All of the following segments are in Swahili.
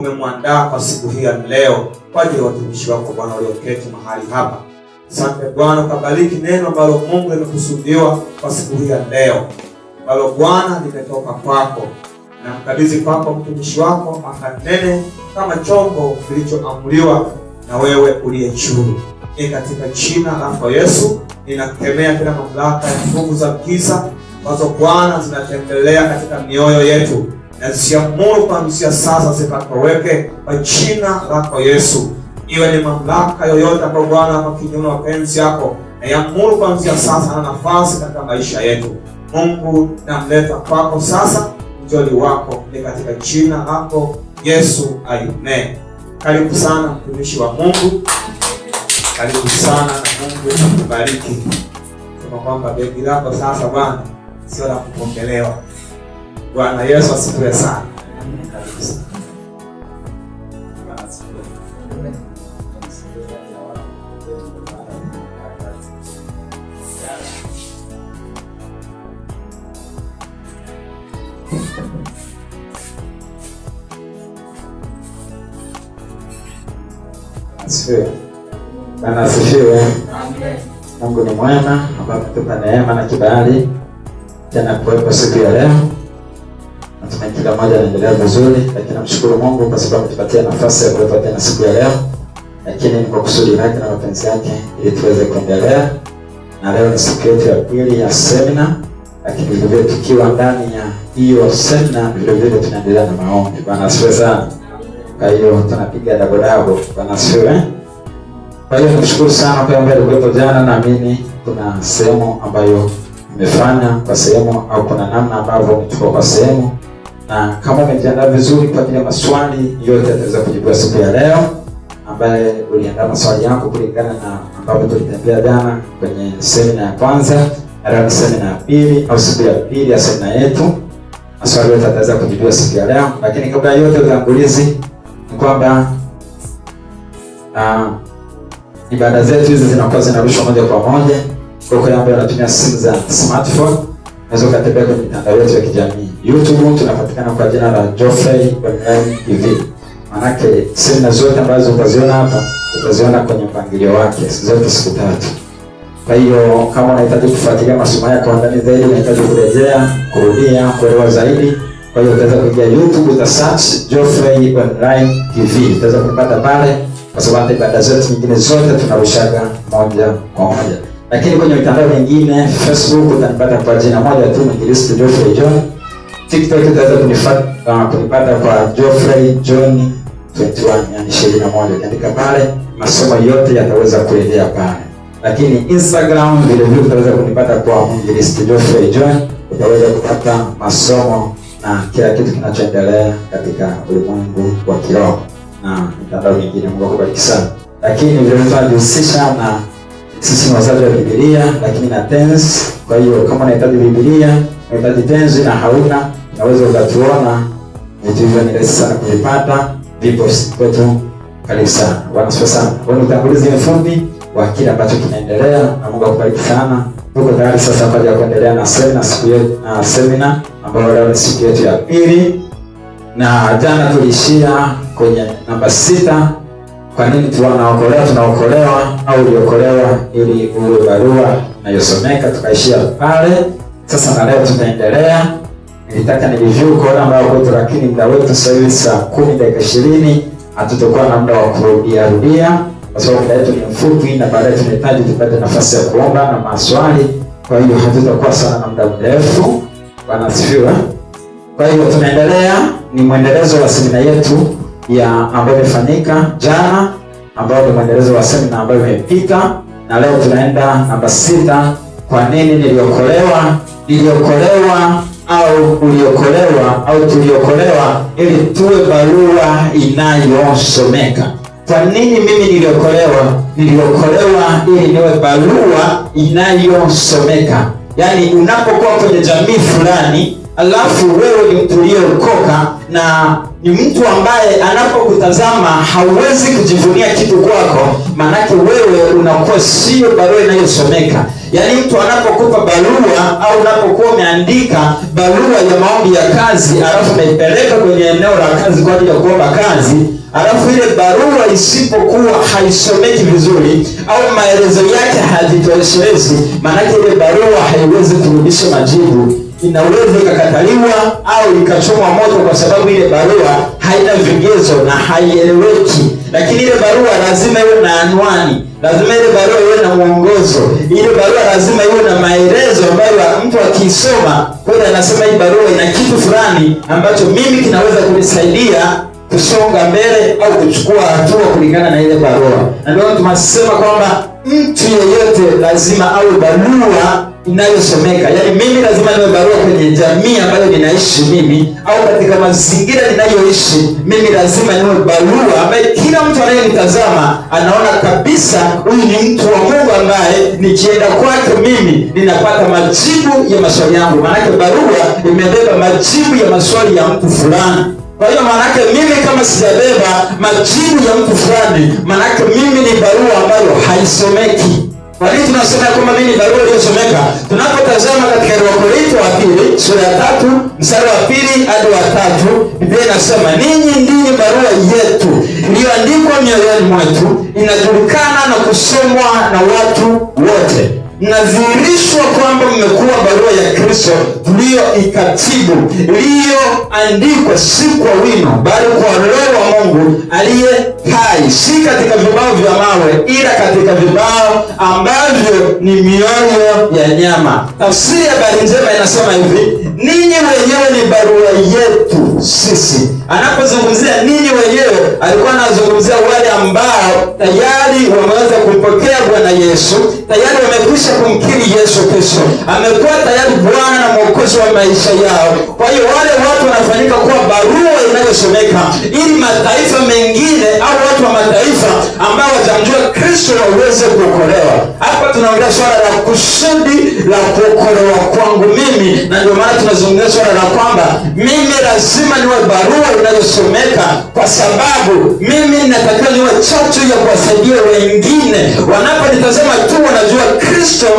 Umemwandaa kwa siku hii ya leo kwa ajili ya watumishi wako Bwana walioketi mahali hapa. Asante Bwana, ukabariki neno ambalo Mungu limekusudiwa kwa siku hii ya leo, ambalo Bwana limetoka kwako, na mkabidhi kwako mtumishi wako akanene kama chombo kilichoamriwa na wewe uliye juu. Ni katika jina la Yesu ninakemea kila mamlaka ya nguvu za giza ambazo Bwana zinatembelea katika mioyo yetu, na ziamuru kuanzia sasa zikatoweke kwa jina lako Yesu. Iwe ni mamlaka yoyote ambayo Bwana kwa kinyume na mapenzi yako, na yamuru kuanzia sasa na nafasi katika maisha yetu. Mungu namleta kwako sasa mjoli wako, ni katika jina lako Yesu, amen. Karibu sana mtumishi wa Mungu, karibu sana na Mungu akubariki. Sema kwamba begi lako sasa Bwana sio la kupokelewa. Bwana Yesu asifiwe sana. Karibu sana. Asifiwe. Bwana asifiwe. Amen. Mungu ni mwema, ambaye ametupa neema na kibali tena kuwepo siku ya leo. Natumaini kila mmoja anaendelea vizuri, lakini namshukuru Mungu kwa sababu tupatia nafasi ya kuwepo tena siku ya leo. Lakini ni kwa kusudi lake na mapenzi yake ili tuweze kuendelea. Na leo ni siku yetu ya pili ya semina, lakini vile tukiwa ndani ya hiyo semina vile tunaendelea na maombi. Bwana asifiwe sana. Kwa hiyo tunapiga dago. Bwana asifiwe. Kwa hiyo nashukuru sana kwa ambaye alikuwepo jana. Naamini kuna sehemu ambayo umefanya kwa sehemu, au kuna namna ambavyo umetoka kwa sehemu, na kama umejiandaa vizuri kwa ajili ya maswali yote yataweza kujibiwa siku ya leo, ambaye uliandaa maswali yako kulingana na ambapo tulitembea jana kwenye semina ya kwanza, na leo semina ya pili au siku ya pili ya semina yetu. Maswali yote yataweza kujibiwa siku ya leo, lakini kabla yote utangulizi ni kwamba ibada zetu hizi zinakuwa zinarushwa moja kwa moja. Kwa hiyo ambaye anatumia simu za smartphone, unaweza kutembea kwenye mitandao yetu ya kijamii. YouTube tunapatikana kwa jina la Geoffrey Online TV. Manake semina zote ambazo utaziona hapa, utaziona kwenye mpangilio wake zote siku tatu. Kwa hiyo kama unahitaji kufuatilia masomo yako kwa ndani zaidi, unahitaji kurejea, kurudia, kuelewa zaidi, kwa hiyo utaweza kuingia YouTube, uta search Geoffrey Online TV. Utaweza kupata pale, kwa sababu ibada zetu nyingine zote tunarushaga moja kwa moja. Lakini kwenye mitandao mingine, Facebook utanipata kwa jina moja tu, Mwinjilisti Geoffrey John. TikTok utaweza kunipata kwa Geoffrey John 21, yani 21. Ukiandika pale, masomo yote yataweza kurejea pale. Lakini Instagram vile vile utaweza kunipata kwa Mwinjilisti Geoffrey John. Utaweza kupata masomo na kila kitu kinachoendelea katika ulimwengu wa kiroho na mitandao mingine. Mungu akubariki sana. Lakini vile vile tunajihusisha na sisi ni wazazi wa Biblia, lakini na tenzi. Kwa hiyo kama unahitaji Biblia, unahitaji tenzi na hauna, unaweza ukatuona. Vitu hivyo ni rahisi sana kuvipata, vipo kwetu. Karibu sana. Bwana asifiwe sana. Kwa utangulizi mfupi wa kile ambacho kinaendelea, na Mungu akubariki sana. Tuko tayari sasa kwa ajili ya kuendelea na semina siku yetu, na semina ambayo leo ni siku yetu ya pili. Na jana tulishia kwenye namba 6. Kwa nini tunaokolewa au uliokolewa ili uwe barua inayosomeka, tukaishia pale. Sasa na leo tutaendelea. Nilitaka ni review kwa wale ambao kwetu, lakini muda wetu sasa hivi saa 10 dakika 20, hatutakuwa na muda wa kurudia kwa sababu muda wetu ni mfupi, na baadaye tunahitaji tupate nafasi ya kuomba na maswali. Kwa hiyo hatutakuwa sana na muda mrefu. Bwana asifiwe. Kwa hiyo tunaendelea, ni mwendelezo wa semina yetu ya ambayo imefanyika jana, ambayo ni mwendelezo wa semina ambayo imepita, na leo tunaenda namba 6. Kwa nini niliokolewa? Niliokolewa au uliokolewa au tuliokolewa ili tuwe barua inayosomeka. Kwa nini mimi niliokolewa? Niliokolewa ili niwe barua inayosomeka. Yaani unapokuwa kwenye jamii fulani, alafu wewe ni mtu uliokoka na ni mtu ambaye anapokutazama hauwezi kujivunia kitu kwako, maanake wewe unakuwa sio barua inayosomeka. Yaani mtu anapokupa barua au unapokuwa umeandika barua ya maombi ya kazi, alafu unaipeleka kwenye eneo la kazi kwa ajili ya kuomba kazi, alafu ile barua isipokuwa haisomeki vizuri au maelezo yake hayajitoshelezi, maana ile barua haiwezi kurudisha majibu. Inaweza ikakataliwa au ikachomwa moto, kwa sababu ile barua haina vigezo na haieleweki. Lakini ile barua lazima iwe na anwani, lazima ile barua iwe na mwongozo, ile barua lazima iwe na maelezo ambayo mtu akisoma kweli anasema hii barua ina kitu fulani ambacho mimi kinaweza kunisaidia kusonga mbele au kuchukua hatua kulingana na ile barua. Na ndio tunasema kwamba mtu yeyote lazima awe barua inayosomeka. Yaani mimi lazima niwe barua kwenye jamii ambayo ninaishi mimi, au katika mazingira ninayoishi mimi lazima niwe barua ambaye kila mtu anayenitazama anaona kabisa huyu ni mtu wa Mungu ambaye nikienda kwake mimi ninapata majibu ya maswali yangu. Maana barua imebeba majibu ya maswali ya mtu fulani. Kwa hiyo maanake mimi kama sijabeba majibu ya mtu fulani, maanake mimi ni barua ambayo haisomeki. Kwa nini tunasema kwamba mimi ni barua iliyosomeka? Tunapotazama katika Wakorintho wa pili sura ya 3 mstari wa 2 hadi wa 3, Biblia inasema ninyi ndini barua yetu iliyoandikwa mioyoni mwetu, inajulikana na kusomwa na watu wote. Mnadhihirishwa kwamba mmekuwa barua ya Kristo tuliyoikatibu, iliyoandikwa si kwa wino bali kwa Roho wa Mungu aliye hai, si katika vibao vya mawe ila katika vibao ambavyo ni mioyo ya nyama. Tafsiri ya habari njema inasema hivi: ninyi wenyewe ni barua yetu sisi. Anapozungumzia ninyi wenyewe, alikuwa anazungumzia wale ambao tayari wameweza kumpokea Bwana Yesu, tayari wamekwisha kumkiri Yesu Kristo, amekuwa tayari Bwana na Mwokozi wa maisha yao. Kwa hiyo wale watu wanafanyika kuwa barua inayosomeka ili mataifa mengine au watu wa mataifa ambao watamjua Kristo waweze kuokolewa. Hapa tunaongea swala la kusudi la kuokolewa kwangu mimi, na ndio maana tunazungumzia swala la kwamba mimi lazima niwe barua inayosomeka, kwa sababu mimi natakiwa niwe chachu ya kuwasaidia wengine. Wanaponitazama tu wanajua Kristo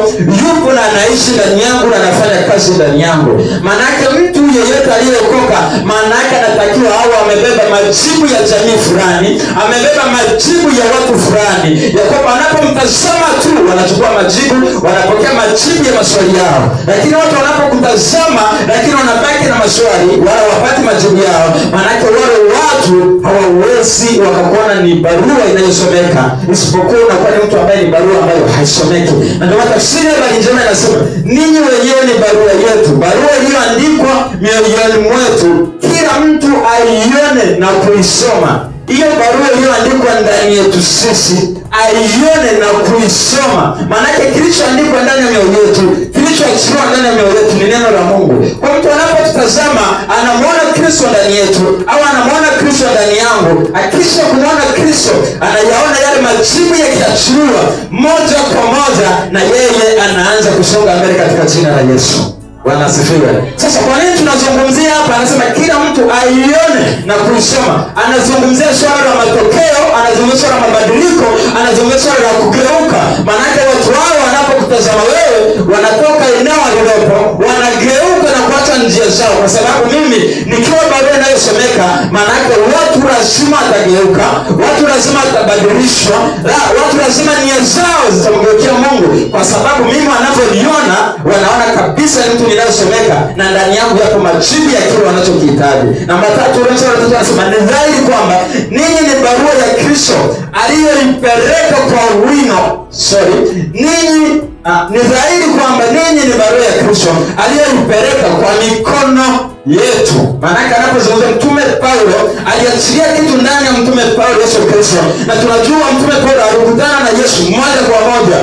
yupo na anaishi ndani yangu na anafanya kazi ndani yangu. Maanake mtu yeyote aliyeokoka, maanake anatakiwa awe amebeba majibu ya jamii fulani, amebeba majibu ya watu fulani, ya kwamba wanapomtazama tu wanachukua majibu, wanapokea majibu ya maswali yao. Lakini watu wanapokutazama lakini wanabaki na maswali wala wapati majibu yao, maanake wale watu hawawezi wakakuona ni barua inayosomeka, isipokuwa unakuwa ni mtu ambaye ni barua ambayo haisomeki. Na ndio tafsiri ya habari njema inasema ninyi wenyewe ni barua yetu, barua iliyoandikwa mioyoni mwetu, kila mtu aione na kuisoma. Hiyo barua iliyoandikwa ndani yetu sisi aione na kuisoma. Maanake kilichoandikwa ndani ya mioyo yetu, kilichoachiliwa ndani ya mioyo yetu ni neno la Mungu. Kwa mtu anapotutazama anamuona Kristo ndani yetu au anamuona Kristo ndani yangu, akisha kumuona Kristo anayaona yale majibu yakiachiliwa moja kwa moja, na yeye anaanza kusonga mbele katika jina la Yesu. Bwana asifiwe. Sasa kwa nini tunazungumzia hapa? Anasema kila mtu aione na kuisoma. Anazungumzia swala la matokeo, anazungumzia swala la mabadiliko, anazungumzia swala la kugeuka. Maanake watu wao wanapokutazama wewe, wanatoka eneo walilopo, wanageuka na kuacha njia zao. Kwa sababu mimi nikiwa barua inayosomeka, maanake watu lazima watageuka, watu lazima watabadilishwa, watu lazima nia zao zitamgeukia Mungu, kwa sababu mimi wanavyoniona wanaona kabisa mtu ninayosomeka na ndani yangu yapo majibu ya kile wanachokihitaji. Namba 3 anasema ni dhahiri kwamba ninyi ni barua ya Kristo aliyoipeleka kwa wino. Ni dhahiri kwamba ninyi ni barua ya Kristo aliyoipeleka kwa mikono yetu. Maanake anapozungumza Mtume Paulo aliachilia kitu ndani ya Mtume Paulo Yesu Kristo, na tunajua Mtume Paulo alikutana na Yesu moja kwa moja.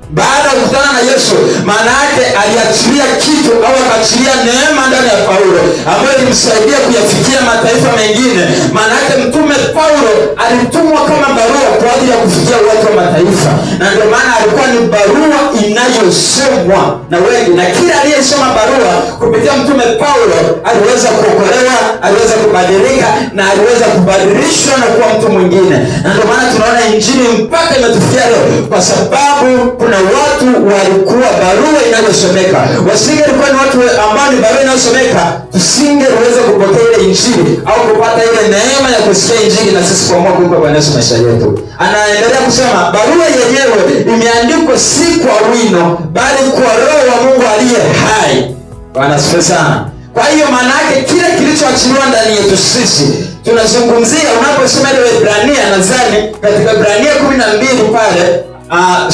Baada ya kukutana na Yesu, maana yake aliachilia kitu au akaachilia neema ndani ya Paulo ambayo ilimsaidia kuyafikia mataifa mengine. Maana yake Mtume Paulo alitumwa kama barua kwa ajili ya kufikia watu wa mataifa, na ndio maana alikuwa ni barua inayosomwa na wengi, na kila aliyesoma barua kupitia mtume Paulo aliweza kuokolewa, aliweza kubadilika, na aliweza kubadilishwa na kuwa mtu mwingine. Na ndio maana tunaona injili mpaka imetufikia leo, kwa sababu kuna watu walikuwa barua inayosomeka. Wasingelikuwa ni watu ambao ni barua inayosomeka, tusingeweza kupokea ile injili au kupata ile neema ya kusikia injili na sisi kuamua kuipa Bwana Yesu maisha yetu. Anaendelea kusema barua yenyewe imeandikwa si kwa wino, bali kwa Roho wa Mungu aliye hai. Bwana asifiwe sana. Kwa hiyo maana yake kile kilichoachiliwa ndani yetu sisi tunazungumzia, unaposoma ile Ibrania, nadhani katika Ibrania 12 pale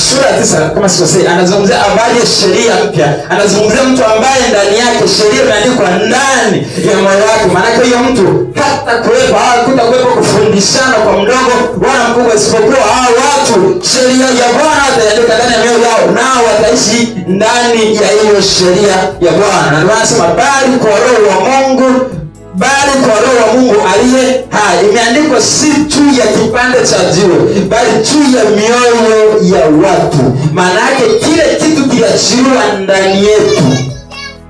sura 9 kama sikosei, anazungumzia habari ya sheria mpya. Anazungumzia mtu ambaye ndani yake sheria imeandikwa ndani ya moyo wake. Maana hiyo mtu hata kuwepo kutakuwepo kufundishana kwa mdogo wala mkubwa, isipokuwa hao watu sheria ya Bwana itaandika ndani ya mioyo yao, nao wataishi ndani ya hiyo sheria ya Bwana. Na ndio anasema bali kwa Roho wa Mungu, bali kwa Roho wa Mungu aliye hai. Imeandikwa si juu ya kipande cha jiwe, bali juu ya mioyo ya watu. Maana yake kile kitu kiliachiliwa ndani yetu,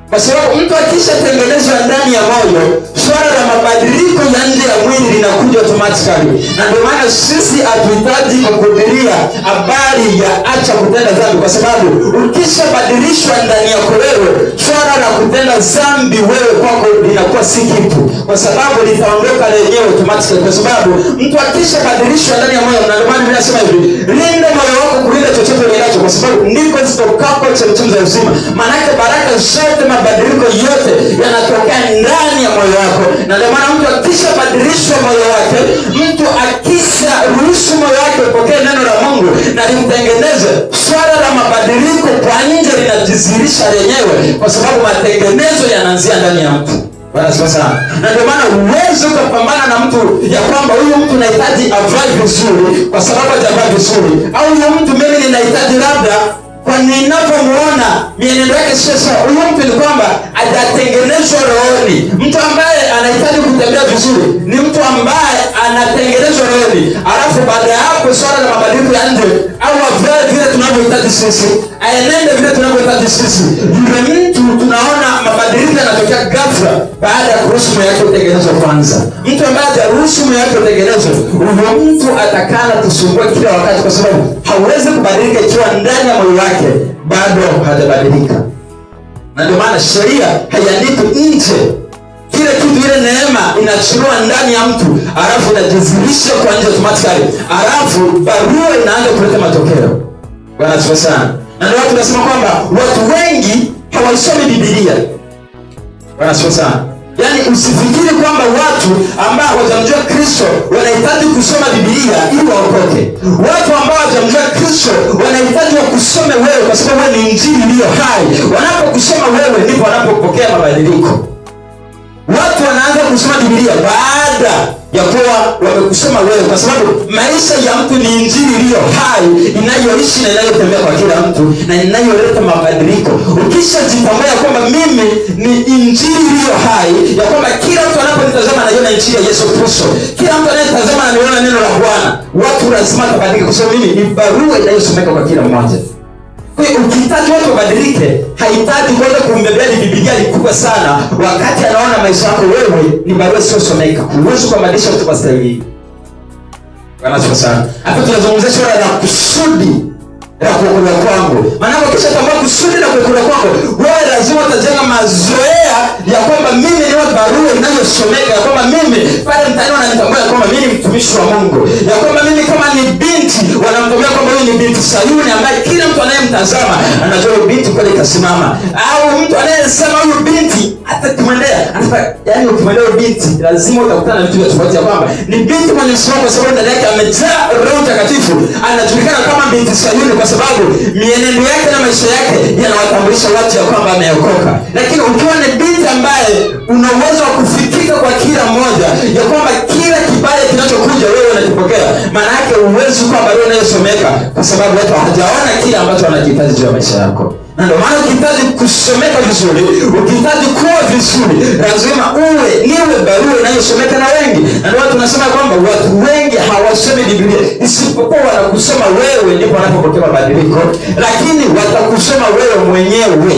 kwa sababu mtu akishatengenezwa ndani ya moyo, swala la mabadiliko ya nje ya mwili linakuja automatically. Na ndio maana sisi hatuhitaji kukuhubiria habari ya acha kutenda dhambi, kwa sababu ukishabadilishwa ndani yako wewe, swala la kutenda dhambi wewe kwako linakuwa si kitu, kwa sababu litaondoka lenyewe automatically, kwa sababu mtu akishabadilishwa ndani ya moyo. Na ndio maana ninasema hivi, linda moyo wako kulinda chochote unacho, kwa sababu ndiko zitokako chemchemi za uzima. Maana yake baraka zote, mabadiliko yote yanatokea ndani ya moyo wako. Na ndio maana mtu akishabadilishwa moyo wake, mtu akisha ruhusu moyo wake upokee neno la Mungu na limtengeneze, swala la mabadiliko kwa nje linajidhihirisha lenyewe, kwa sababu matengenezo yanaanzia ndani ya mtu. Bwana sasa. Na ndio maana uwezo kupambana na mtu ya kwamba huyu mtu anahitaji avae vizuri kwa sababu hajavaa vizuri, au huyu mtu mimi ninahitaji labda kwa ninavyomuona mienendo yake sio sawa. Huyu mtu ni kwamba hajatengenezwa rohoni. Mtu ambaye anahitaji kutembea vizuri ni mtu ambaye anatengenezwa rohoni, alafu baada ya hapo swala la mabadiliko ya nje, au avae vile tunavyohitaji sisi, aenende vile tunavyohitaji sisi. Yule mtu tunaona mabadiliko yanatokea ghafla baada ya kuruhusu moyo wake utengenezwe kwanza. Mtu ambaye hajaruhusu moyo wake utengenezwe, huyo mtu atakana kusumbua kila wakati, kwa sababu hawezi kubadilika ikiwa ndani ya moyo wake bado hajabadilika. Na ndio maana sheria haiandikwi nje. Kile kitu, ile neema inachukua ndani ya mtu, alafu inajidhihirisha kwa nje automatically, alafu barua inaanza kuleta matokeo. Bwana asifiwe sana. Na ndio watu nasema kwamba watu wengi hawasomi Biblia. Bwana asifiwe sana. Yaani usifikiri kwamba watu ambao hawajamjua Kristo wanahitaji kusoma Biblia ili waokoke. Watu ambao hawajamjua Kristo wanahitaji kusome wewe, kwa sababu wewe ni injili iliyo hai. Wanapokusoma wewe ndipo wanapopokea mabadiliko. Watu wanaanza kusoma Biblia baada ya kuwa wamekusoma wewe, kwa sababu maisha ya mtu ni injili iliyo hai inayoishi na inayotembea kwa kila mtu na inayoleta mabadiliko. Ukishajitambua kwamba mimi ni injili iliyo hai, ya kwamba kila mtu anaponitazama anaona injili ya Yesu Kristo, kila mtu anayetazama anaona neno la Bwana, watu lazima tabadilike, kwa sababu mimi ni barua inayosomeka kwa kila mmoja. Kwa hiyo ukihitaji watu wabadilike, haitaji kwenda kumbebea Biblia kubwa sana wakati anaona maisha yako wewe ni barua isiyosomeka. Huwezi kubadilisha mtu kwa staili hii. Bwana asifiwe sana. Hapa tunazungumzia swala la kusudi la kuokolewa kwangu. Maana kisha tambua kusudi la kuokolewa kwangu, wewe lazima utajenga mazoea ya kwamba mimi ni barua inayosomeka, ya kwamba mimi pale mtaani wananitambua kwamba mimi ni mtumishi wa Mungu, ya kwamba mimi kama ni binti wanamtambua kwamba huyu ni binti Sayuni ambaye kila mtu anayemtazama anajua huyu binti kweli kasimama, au mtu anayesema huyu binti hata kumwendea anasema, yaani ukimwendea huyu binti lazima utakutana na vitu vya tofauti, ya kwamba ni binti mwenye msimamo, kwa sababu ndani yake amejaa Roho Mtakatifu, anajulikana kama binti Sayuni, kwa sababu mienendo yake na maisha yake yanawatambulisha watu ya kwamba ameokoka. Lakini ukiwa ni binti ambaye una uwezo wa kufikika kwa kila mmoja, ya kwamba kila kibaya kinachokuja wewe unakipokea, maana yake uwezo kwa barua inayosomeka, kwa sababu watu hawajaona kile ambacho wanakihitaji juu ya maisha yako. Na ndio maana ukihitaji kusomeka vizuri, ukihitaji kuwa vizuri, lazima niwe barua inayosomeka na wengi. Na ndio watu tunasema kwamba watu wengi hawasomi Biblia, isipokuwa wanakusoma wewe ndipo wanapopokea mabadiliko, lakini watakusoma wewe mwenyewe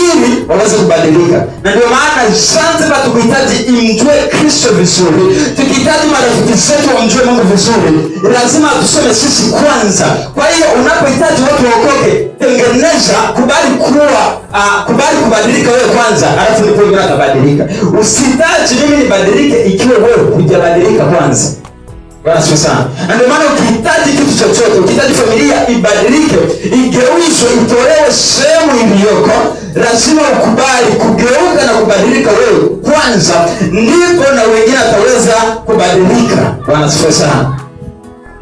ili waweze kubadilika. Na ndio maana Zanzibar tukihitaji imjue Kristo vizuri, tukihitaji marafiki zetu wamjue Mungu vizuri, lazima tusome sisi kwanza. Kwa hiyo unapohitaji watu waokoke, tengeneza, kubali kubadilika wewe kwanza, alafu ndipo wengine watabadilika. Usihitaji mimi nibadilike ikiwa wewe hujabadilika kwanza. Bwana sifa sana. Na ndio maana ukihitaji kitu chochote, ukihitaji familia ibadilike, igeuzwe, itolewe sehemu iliyoko, lazima ukubali kugeuka na kubadilika wewe kwanza, ndipo na wengine wataweza kubadilika. Bwana sifa sana.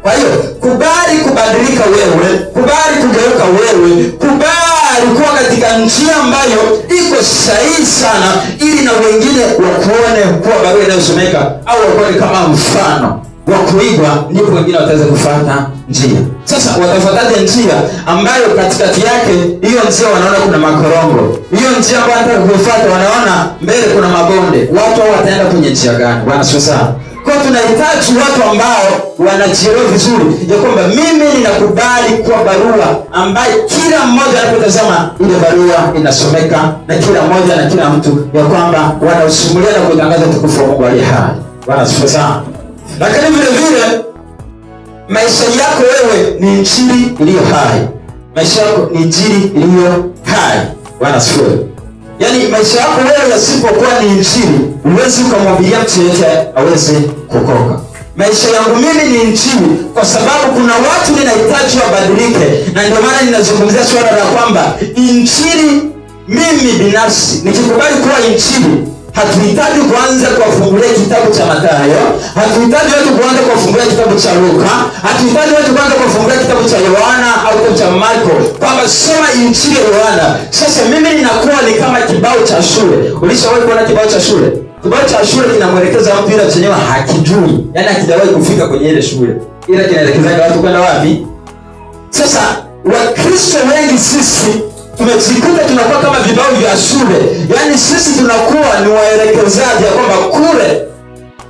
Kwa hiyo kubali kubadilika wewe, kubali kugeuka wewe, kubali kuwa katika njia ambayo iko sahihi sana, ili na wengine wakuone kuwa barua inayosomeka au wakuone kama mfano wa kuigwa, ndipo wengine wataweza kufuata njia. Sasa watafuataje njia ambayo katikati yake hiyo njia wanaona kuna makorongo? Hiyo njia ambayo wanataka kufuata wanaona mbele kuna mabonde. Watu hao wataenda kwenye njia gani? Bwana sio sawa. Kwa tunahitaji watu ambao wanajielewa vizuri ya kwamba mimi ninakubali kuwa barua ambaye kila mmoja anapotazama ile barua inasomeka na kila mmoja na kila mtu ya kwamba wanausimulia na kutangaza utukufu wa Mungu aliye hai. Bwana sio sawa. Lakini vile vile maisha yako wewe ni injili iliyo hai. Maisha yako ni injili iliyo hai. Bwana asifiwe. Yaani maisha yako wewe yasipokuwa ni injili, huwezi kumhubiria mtu yeyote aweze kuokoka. Maisha yangu mimi ni injili kwa sababu kuna watu ninahitaji wabadilike, na ndio maana ninazungumzia swala la kwamba injili, mimi binafsi nikikubali kuwa injili, hatuhitaji kuanza kuwafungulia kitabu cha Mathayo, hatuhitaji watu kuanza kuwafungulia kitabu cha Luka, hatuhitaji watu kuanza kuwafungulia kitabu cha Yohana au kitabu cha Marko, kwamba soma injili ya Yohana. Sasa mimi ninakuwa ni kama kibao cha shule. Ulishawahi kuona kibao cha shule? Kibao cha shule kinamwelekeza mtu ila chenyewe hakijui, yaani hakijawahi kufika kwenye ile shule, ila kinaelekeza watu kwenda wapi? Sasa Wakristo wengi sisi tumejikuta tunakuwa kama vibao vya shule. Yaani sisi tunakuwa ni waelekezaji ya kwamba kule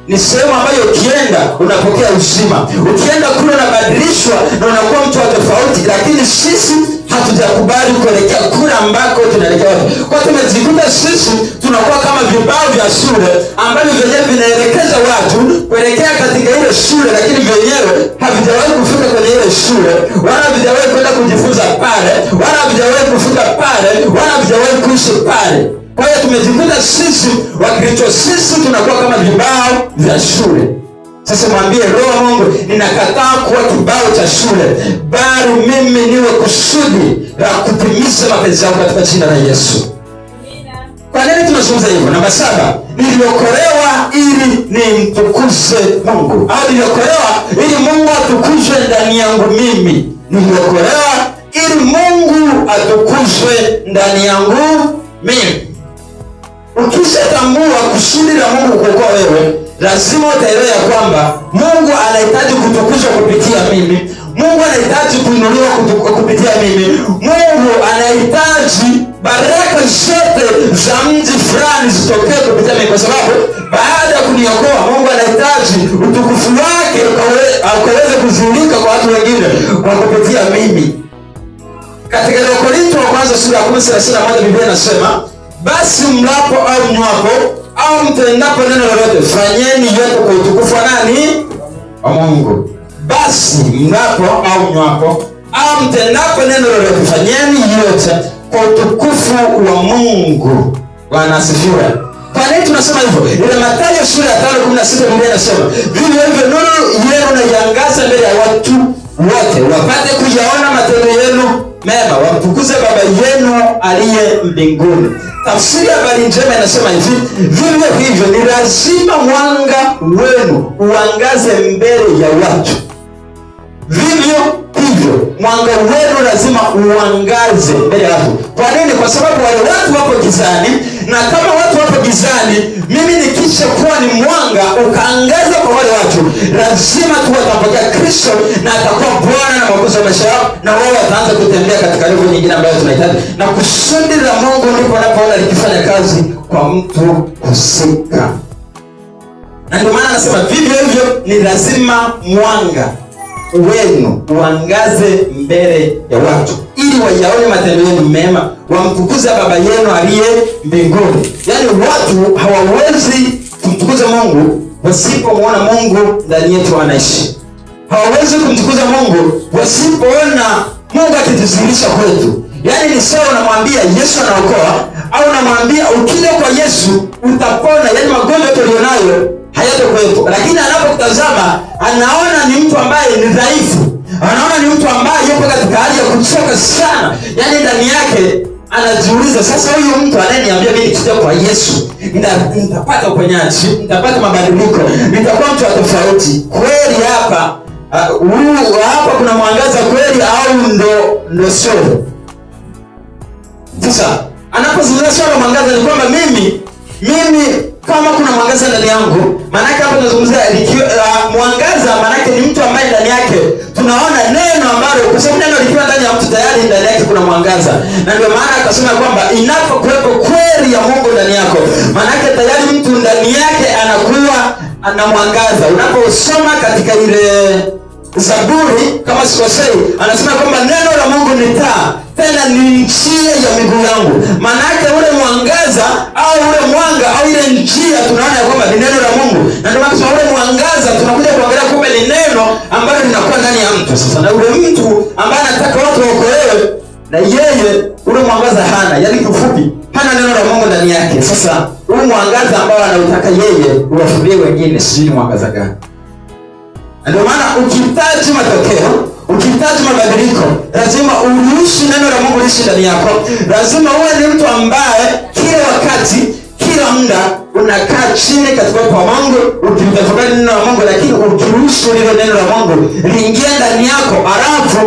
ni sehemu ambayo ukienda unapokea uzima, ukienda kule unabadilishwa na unakuwa mtu wa tofauti, lakini sisi hatujakubali kuelekea kule ambako tunaelekea. Kwa tumejikuta sisi tunakuwa kama vibao vya shule ambavyo vyenyewe vinaelekeza watu kuelekea katika ile shule, lakini vyenyewe havijawahi kufika kwenye ile shule, wala havijawahi kwenda kujifunza pale, wala havijawahi kufika pale, wala havijawahi kuishi pale. Kwa hiyo tumejikuta sisi Wakristo, sisi tunakuwa kama vibao vya shule. Sasa mwambie Roho wa Mungu, ninakataa kuwa kibao cha shule, bali mimi niwe kusudi la kutimiza mapenzi yako katika jina la Yesu. Kwa nini tunazungumza hivyo? Namba 7, niliokolewa ili nimtukuze Mungu, au niliokolewa ili Mungu atukuzwe ndani yangu mimi. Niliokolewa ili Mungu atukuzwe ndani yangu mimi. Ukishatambua kusudi la Mungu kuokoa wewe, lazima utaelewa kwamba Mungu anahitaji kutukuzwa kupitia mimi. Mungu anahitaji kuinuliwa kupitia mimi. Mungu anahitaji baraka zote za mji fulani zitokee kupitia mimi, kwa sababu baada ya kuniokoa Mungu anahitaji utukufu wake ukaweze kuzulika kwa watu wengine kwa kupitia mimi. Katika Wakorintho wa kwanza sura ya 10:31 Biblia inasema, basi mlapo au mnywapo au mtendapo neno lolote, fanyeni yote kwa utukufu wa nani? Wa Mungu. Basi mlapo au mnywapo au mtendapo neno lolote, fanyeni yote kwa utukufu wa Mungu. Bwana asifiwe. Kwa nini tunasema hivyo? Ile Mathayo sura ya 5:16 Biblia inasema, vivyo hivyo nuru yenu na iangaze mbele ya watu wote, wapate kuyaona matendo yenu mema, wamtukuze Baba yenu aliye mbinguni. Tafsiri ya habari njema inasema hivi, vivyo hivyo ni lazima mwanga wenu uangaze mbele ya watu. Vivyo hivyo hivyo mwanga wenu lazima uangaze mbele ya watu. Kwa nini? Kwa sababu wale watu wapo gizani, na kama watu wapo gizani, mimi nikisha kuwa ni mwanga ukaangaza kwa wale watu, lazima tu watapokea Kristo na atakuwa Bwana na Mwokozi wa maisha yao, na wao wataanza kutembea katika level nyingine ambayo tunahitaji, na kusudi la Mungu ndipo anapoona likifanya kazi kwa mtu husika. Na ndio maana anasema vivyo hivyo ni lazima mwanga wenu uangaze mbele ya watu, ili wayaone matendo yenu mema, wamtukuze Baba yenu aliye mbinguni. Yaani watu hawawezi kumtukuza Mungu wasipomwona Mungu ndani yetu anaishi. Hawawezi kumtukuza Mungu wasipoona Mungu akijidhihirisha kwetu. Yaani ni sawa unamwambia Yesu anaokoa, au unamwambia ukija kwa Yesu utapona, yaani magonjwa tulionayo hayatakuwepo. Lakini anapokutazama anaona ni mtu ambaye ni dhaifu, anaona ni mtu ambaye yupo katika hali ya kuchoka sana. Yaani ndani yake anajiuliza, sasa huyu mtu anayeniambia mimi nikija kwa Yesu nitapata uponyaji, nitapata mabadiliko, nitakuwa mtu wa tofauti kweli, hapa hapa kuna mwangaza kweli au ndo sio? Sasa anapozungumza swala mwangaza ni kwamba mimi kama kuna mwangaza ndani yangu, maana yake hapa tunazungumzia mwangaza, maana yake ni mtu ambaye ndani yake tunaona neno ambalo, kwa sababu neno likiwa ndani ya mtu tayari ndani yake kuna mwangaza. Na ndio maana akasema kwamba inapokuwepo kweli ya Mungu ndani yako, maana yake tayari mtu ndani yake anakuwa ana mwangaza. Unaposoma katika ile Zaburi kama sikosei, anasema kwamba neno la Mungu ni taa, tena ni njia ya miguu yangu. Maana yake ule mwangaza au ule mwanga au ile njia tunaona ya kwamba ni neno la Mungu. Na ndio maana ule mwangaza tunakuja kuangalia kumbe ni neno ambalo linakuwa ndani ya mtu. Sasa na ule mtu ambaye anataka watu waokolewe, na yeye ule mwangaza hana, yaani kifupi hana neno la Mungu ndani yake. Sasa ule mwangaza ambao anautaka yeye uwafunulie wengine, sijui ni mwangaza gani. Ndio maana ukihitaji matokeo, ukihitaji mabadiliko, lazima uruhusu neno la Mungu liishi ndani yako. Lazima uwe ni mtu ambaye kila wakati, kila muda unakaa chini katika uwepo wa Mungu, ukitafakari neno la Mungu, lakini ukiruhusu lile neno la Mungu liingie ndani yako, alafu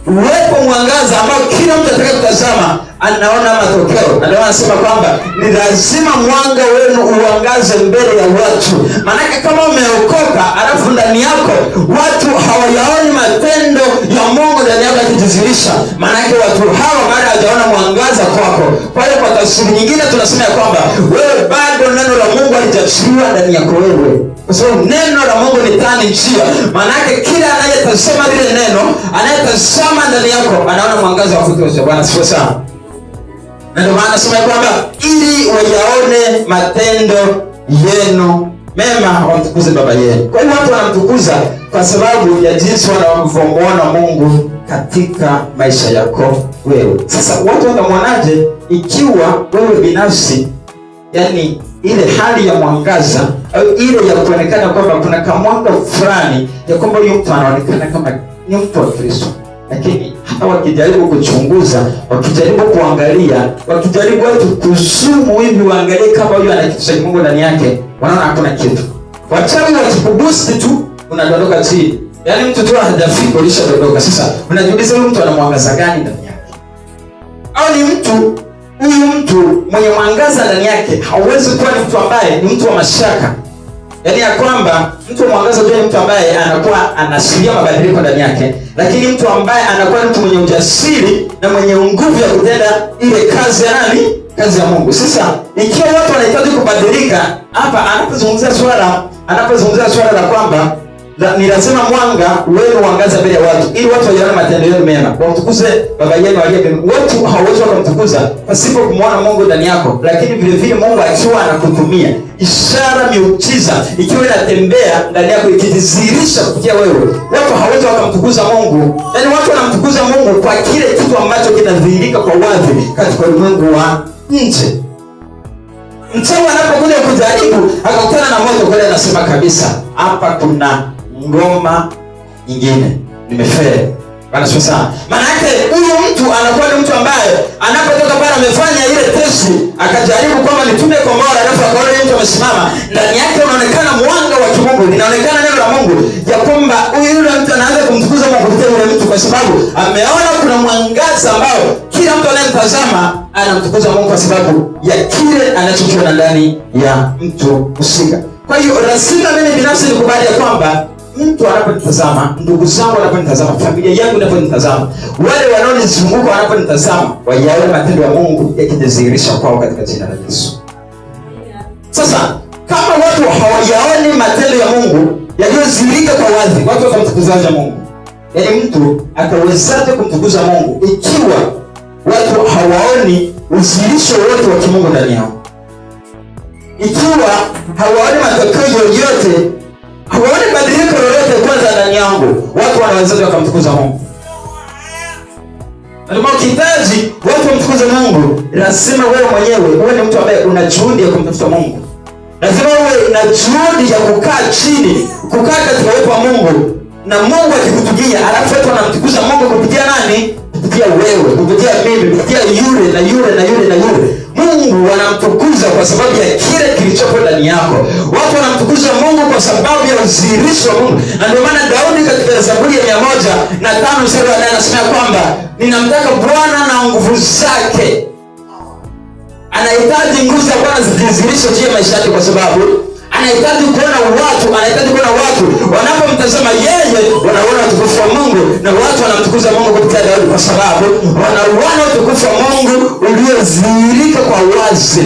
uwepo mwangaza ambao kila mtu atakayetazama anaona matokeo. Na ndio anasema kwamba ni lazima mwanga wenu uangaze mbele ya watu. Maana kama umeokoka alafu ndani yako watu hawayaoni matendo ya Mungu ndani yako yakijidhihirisha, maana watu hawa bado hawajaona mwangaza kwako. Kwa hiyo kwa tafsiri nyingine tunasema kwamba wewe bado neno la Mungu halijachiriwa ndani yako wewe. Kwa sababu neno la Mungu ni taa, ni njia. Maana kila anayetazama lile neno, anayetazama ndani yako anaona mwangaza wa kutosha. Bwana sifa sana. Na ndio maana nasema kwamba ili wayaone matendo yenu mema wamtukuze Baba yenu. Kwa hiyo watu wanamtukuza kwa sababu ya jinsi wanavyomuona Mungu katika maisha yako wewe. Sasa watu watamwonaje ikiwa wewe binafsi, yani ile hali ya mwangaza au ile ya kuonekana kwamba kuna kamwanga fulani ya kwamba huyu mtu anaonekana kama ni mtu wa Kristo, lakini hata wakijaribu kuchunguza, wakijaribu kuangalia, wakijaribu watu kuzumu hivi waangalie kama huyu ana kitu cha Mungu ndani yake, wanaona hakuna kitu. Wachawi wakikubusti tu unadondoka chini. Yaani mtu tu hajafika ulishadondoka. Sasa unajiuliza huyu mtu ana mwangaza gani ndani yake? Au ni huyu mtu mwenye mwangaza ndani yake hauwezi kuwa ni mtu ambaye ni mtu wa mashaka. Yaani ya kwamba mtu mwangaza ndio mtu ambaye anakuwa anashiria mabadiliko ndani yake, lakini mtu ambaye anakuwa mtu mwenye ujasiri na mwenye nguvu ya kutenda ile kazi ya nani? Kazi ya Mungu. Sasa ikiwa watu wanahitaji kubadilika, hapa anapozungumzia swala la kwamba ni lazima mwanga wenu uangaze mbele ya watu, ili watu waone matendo yenu mema, wamtukuze Baba yenu aliye mbinguni. Watu hawawezi kumtukuza pasipo kumuona Mungu ndani yako, lakini vile vile Mungu akiwa anakutumia ishara, miujiza ikiwa inatembea ndani yako ikidhihirisha kupitia wewe, watu hawawezi kumtukuza Mungu. Yaani watu wanamtukuza Mungu kwa kile kitu ambacho kinadhihirika kwa wazi katika ulimwengu wa nje. Mchawi anapokuja kujaribu akakutana na moto kule, anasema kabisa hapa kuna ngoma nyingine nimefeli. Bwana sasa, maana yake huyu mtu anakuwa ni mtu ambaye anapotoka pale amefanya ile testi, akajaribu kwamba nitume kombora, alafu akaona mtu amesimama ndani yake, unaonekana mwanga wa kimungu, inaonekana neno la Mungu ya kwamba huyu yule mtu anaanza kumtukuza Mungu kupitia yule mtu. kwa sababu ameona kuna mwangaza ambao kila mtu anayemtazama anamtukuza Mungu kwa sababu ya kile anachokiona ndani ya mtu husika. Kwa hiyo lazima mimi binafsi nikubali ya kwamba mtu anaponitazama, ndugu zangu wanaponitazama, familia yangu inaponitazama, wale wanaonizunguka wanaponitazama, wayaone matendo ya Mungu yakidhihirisha kwao katika jina la Yesu. Sasa kama watu hawayaoni matendo ya Mungu yaliyodhihirika kwa wazi, watu watamtukuzaje Mungu? Yaani mtu atawezaje kumtukuza Mungu ikiwa watu hawaoni udhihirisho wote wa kimungu ndani yao? Ikiwa hawaoni matokeo yoyote, hawaoni badiliko lolote kwanza ndani yangu, watu wanawezaje wakamtukuza Mungu? Ndio maana ukihitaji watu wamtukuze Mungu, lazima wewe mwenyewe uwe ni mtu ambaye una juhudi ya kumtafuta Mungu. Lazima uwe na juhudi ya kukaa chini, kukaa katika uwepo wa Mungu, na Mungu akikutujia, alafu watu wanamtukuza Mungu kupitia nani? Kupitia wewe, kupitia mimi, kupitia yule na yule na yule na yule. Mungu wanamtukuza kwa sababu ya kile kilichopo ndani yako. Watu wanamtukuza Mungu kwa sababu ya udhihirisho wa Mungu. Na ndio maana Daudi katika Zaburi ya 105 mstari wa 8 anasema kwamba ninamtaka Bwana na nguvu zake. Anahitaji nguvu za Bwana zidhihirishe juu ya maisha yake kwa sababu anahitaji kuona watu wanapomtazama yeye wanaona utukufu wa Mungu, na watu wanamtukuza Mungu kupitia Daudi kwa sababu wanaona utukufu wa Mungu uliodhihirika kwa wazi.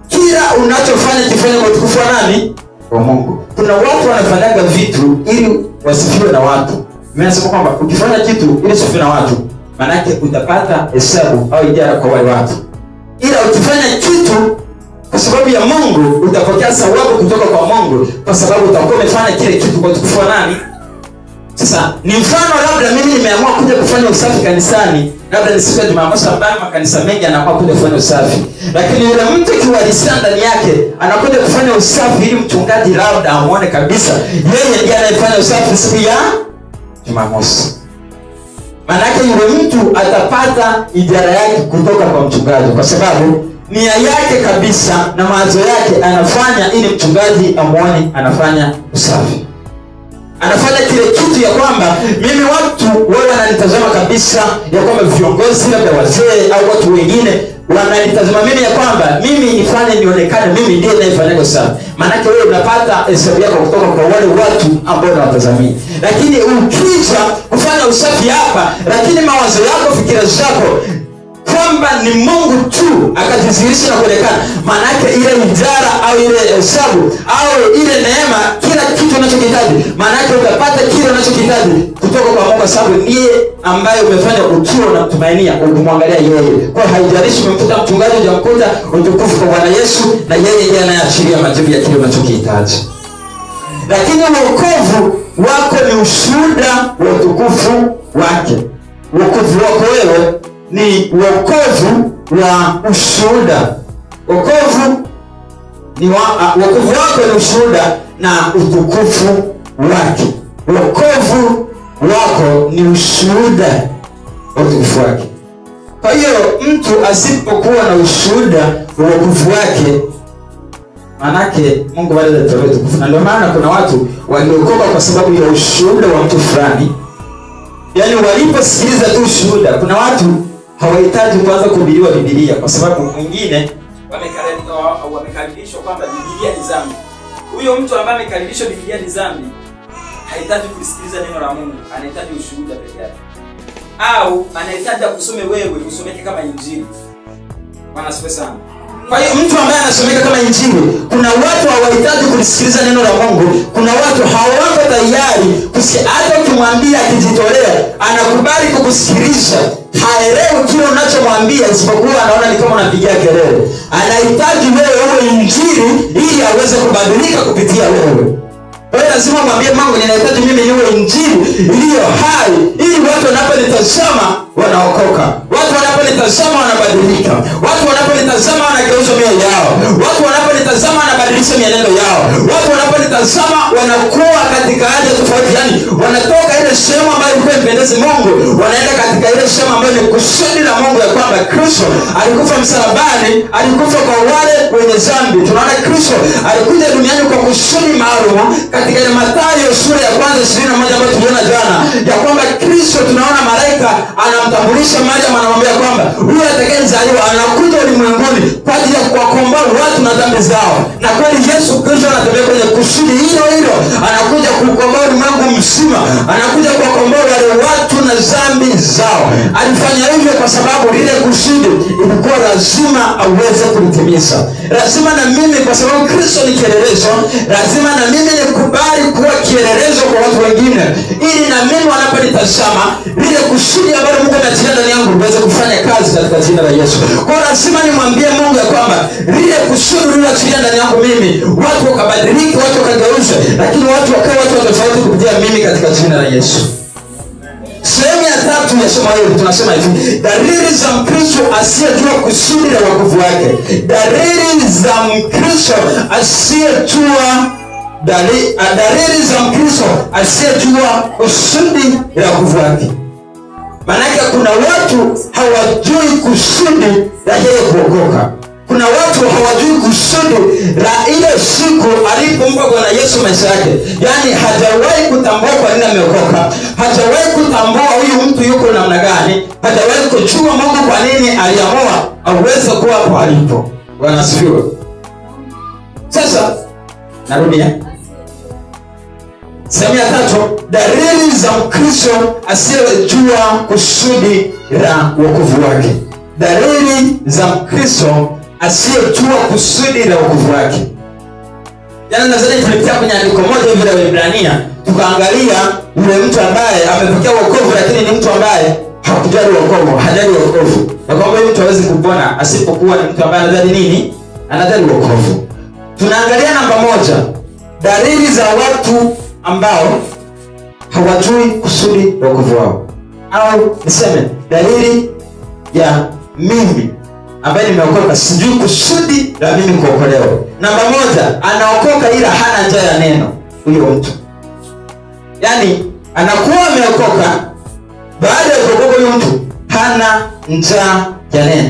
Kila unachofanya kifanye kwa utukufu wa nani? Wa Mungu. Kuna watu wanafanyaga vitu ili wasifiwe na watu. Mimi nasema kwamba ukifanya kitu ili usifiwe na watu, maana yake utapata hesabu au ijara kwa wale watu. Ila ukifanya kitu kwa sababu ya Mungu, utapokea thawabu kutoka kwa Mungu kwa sababu utakuwa umefanya kile kitu kwa utukufu wa nani? Sasa ni mfano, labda mimi nimeamua kuja kufanya usafi kanisani, labda ni siku ya Jumamosi ambayo makanisa mengi anakuwa kuja kufanya usafi. Lakini yule mtu kiwalisia ndani yake anakuja kufanya usafi ili mchungaji labda amuone kabisa yeye ndiye anayefanya usafi siku ya Jumamosi. Manake yule mtu atapata ijara yake kutoka kwa mchungaji kwa sababu nia yake kabisa na mawazo yake anafanya ili mchungaji amuone anafanya usafi. Anafanya kile kitu ya kwamba mimi watu wao wananitazama kabisa, ya kwamba viongozi labda wazee au watu wengine wananitazama mimi ya kwamba mimi nifanye nionekane mimi ndiye ninayefanya usafi. Maana wewe unapata hesabu yako kutoka kwa wale watu ambao wanawatazamia. Lakini ukija kufanya usafi hapa, lakini mawazo yako, fikira zako kwamba ni Mungu tu akajidhihirisha na kuonekana, maana yake ile ijara au ile hesabu au ile neema, kila kitu unachokihitaji, maana yake utapata kile unachokihitaji kutoka kwa Mungu, sababu ndiye ambaye umefanya ukiwa unamtumainia, ukimwangalia yeye. Kwa haijalishi umemkuta mchungaji, hujamkuta, utukufu kwa Bwana Yesu, na yeye ndiye anayeachilia majibu ya kile unachokihitaji. Lakini wokovu wako ni ushuhuda wa utukufu wake. Wokovu wako wewe ni wokovu wa ushuhuda. Wokovu wako ni ushuhuda na utukufu wake. Wokovu wako ni ushuhuda wa utukufu wake. Kwa hiyo mtu asipokuwa na ushuhuda wa wokovu wake, manake Mungu bado atatoa utukufu. Na ndio maana kuna watu waliokoka kwa sababu ya ushuhuda wa mtu fulani. Yaani waliposikiliza tu ushuhuda. Kuna watu hawahitaji kuanza kuhubiriwa Biblia kwa sababu mwingine wamekaribishwa kwamba Biblia ni dhambi. Huyo mtu ambaye amekaribishwa Biblia ni dhambi hahitaji kusikiliza neno la Mungu, anahitaji ushuhuda pekee yake. Au anahitaji kusome wewe usomeke kama Injili. Bwana asifiwe sana. Kwa hiyo mtu ambaye anasomeka kama Injili, kuna watu hawahitaji kusikiliza neno la Mungu. Kuna watu hawako tayari hata ukimwambia akijitolea, anakubali kukusikiliza. Haelewi kile unachomwambia isipokuwa anaona ni kama unapigia kelele. Anahitaji wewe uwe Injili ili aweze kubadilika kupitia wewe. Kwa hiyo lazima mwambie Mungu, ninahitaji mimi niwe Injili iliyo hai ili watu wanaponitazama wanaokoka. Watu wanaponitazama wanabadilika. Watu wanaponitazama wanageuza mioyo yao. Watu wanaponitazama wanabadilisha mienendo yao. Watu wanaponitazama wanakuwa katika hali tofauti, yani wanatoka ile sehemu ambayo ilikuwa impendeze Mungu, wanaenda katika ile sehemu ambayo ni kusudi la Mungu, ya kwamba Kristo alikufa msalabani, alikufa kwa wale wenye dhambi. Tunaona Kristo alikuja duniani kwa kusudi maalum katika ile Mathayo sura ya 1:21 ambayo tuliona jana, ya kwamba Kristo tunaona anamtambulisha Mariam, anamwambia kwamba huyu atakayezaliwa anakuja ulimwenguni kwa ajili ya kuwakomboa watu na dhambi zao. Na kweli Yesu Kristo anatembea kwenye kusudi hilo hilo, anakuja kukomboa ulimwengu mzima, anakuja kuwakomboa wale watu na dhambi zao. Alifanya hivyo kwa sababu lile kusudi ilikuwa lazima aweze kulitimiza. Lazima na mimi, kwa sababu Kristo ni kielelezo, lazima na mimi nikubali kuwa kielelezo kwa watu wengine, ili na mimi wanaponitazama lile kusudi ambalo Mungu ametia ndani yangu liweze kufanya kazi katika jina la Yesu. Kwa lazima nimwambie Mungu ya kwamba lile kusudi lililotia ndani yangu mimi, watu wakabadilike, watu wakageuzwe, lakini watu wakawa watu tofauti kupitia mimi katika jina la Yesu. Sehemu ya tatu ya somo hili tunasema hivi: dalili za Mkristo asiyejua kusudi la wokovu wake. Dalili za Mkristo asiyejua dalili za Mkristo asiyejua kusudi la wokovu wake. Maanake kuna watu hawajui kusudi la yeye kuokoka. Kuna watu hawajui kusudi la ile siku alipompa Bwana Yesu maisha yake. Yaani hajawahi kutambua kwa nini ameokoka. Hajawahi kutambua huyu mtu yuko namna gani. Hajawahi kujua Mungu kwa nini aliamua aweze kuwa hapo alipo. Bwana asifiwe. Sasa narudia. Sehemu ya tatu, dalili za Mkristo asiyejua kusudi la wokovu wake. Dalili za Mkristo asiyejua kusudi la wokovu wake. Jana nadhani tulipitia kwenye andiko moja hivi la Waebrania, tukaangalia yule mtu ambaye amepokea wokovu lakini ni mtu ambaye hakujali wokovu, hajali wokovu. Na kwamba yule mtu hawezi kupona asipokuwa ni mtu ambaye anajali nini? Anajali wokovu. Tunaangalia namba moja, dalili za watu ambao hawajui kusudi la wokovu wao. Au niseme dalili ya mimi ambaye nimeokoka sijui kusudi la mimi kuokolewa. Namba moja, anaokoka ila hana njaa ya neno. Huyo mtu, yaani anakuwa ameokoka, baada ya kuokoka huyo mtu hana njaa ya neno.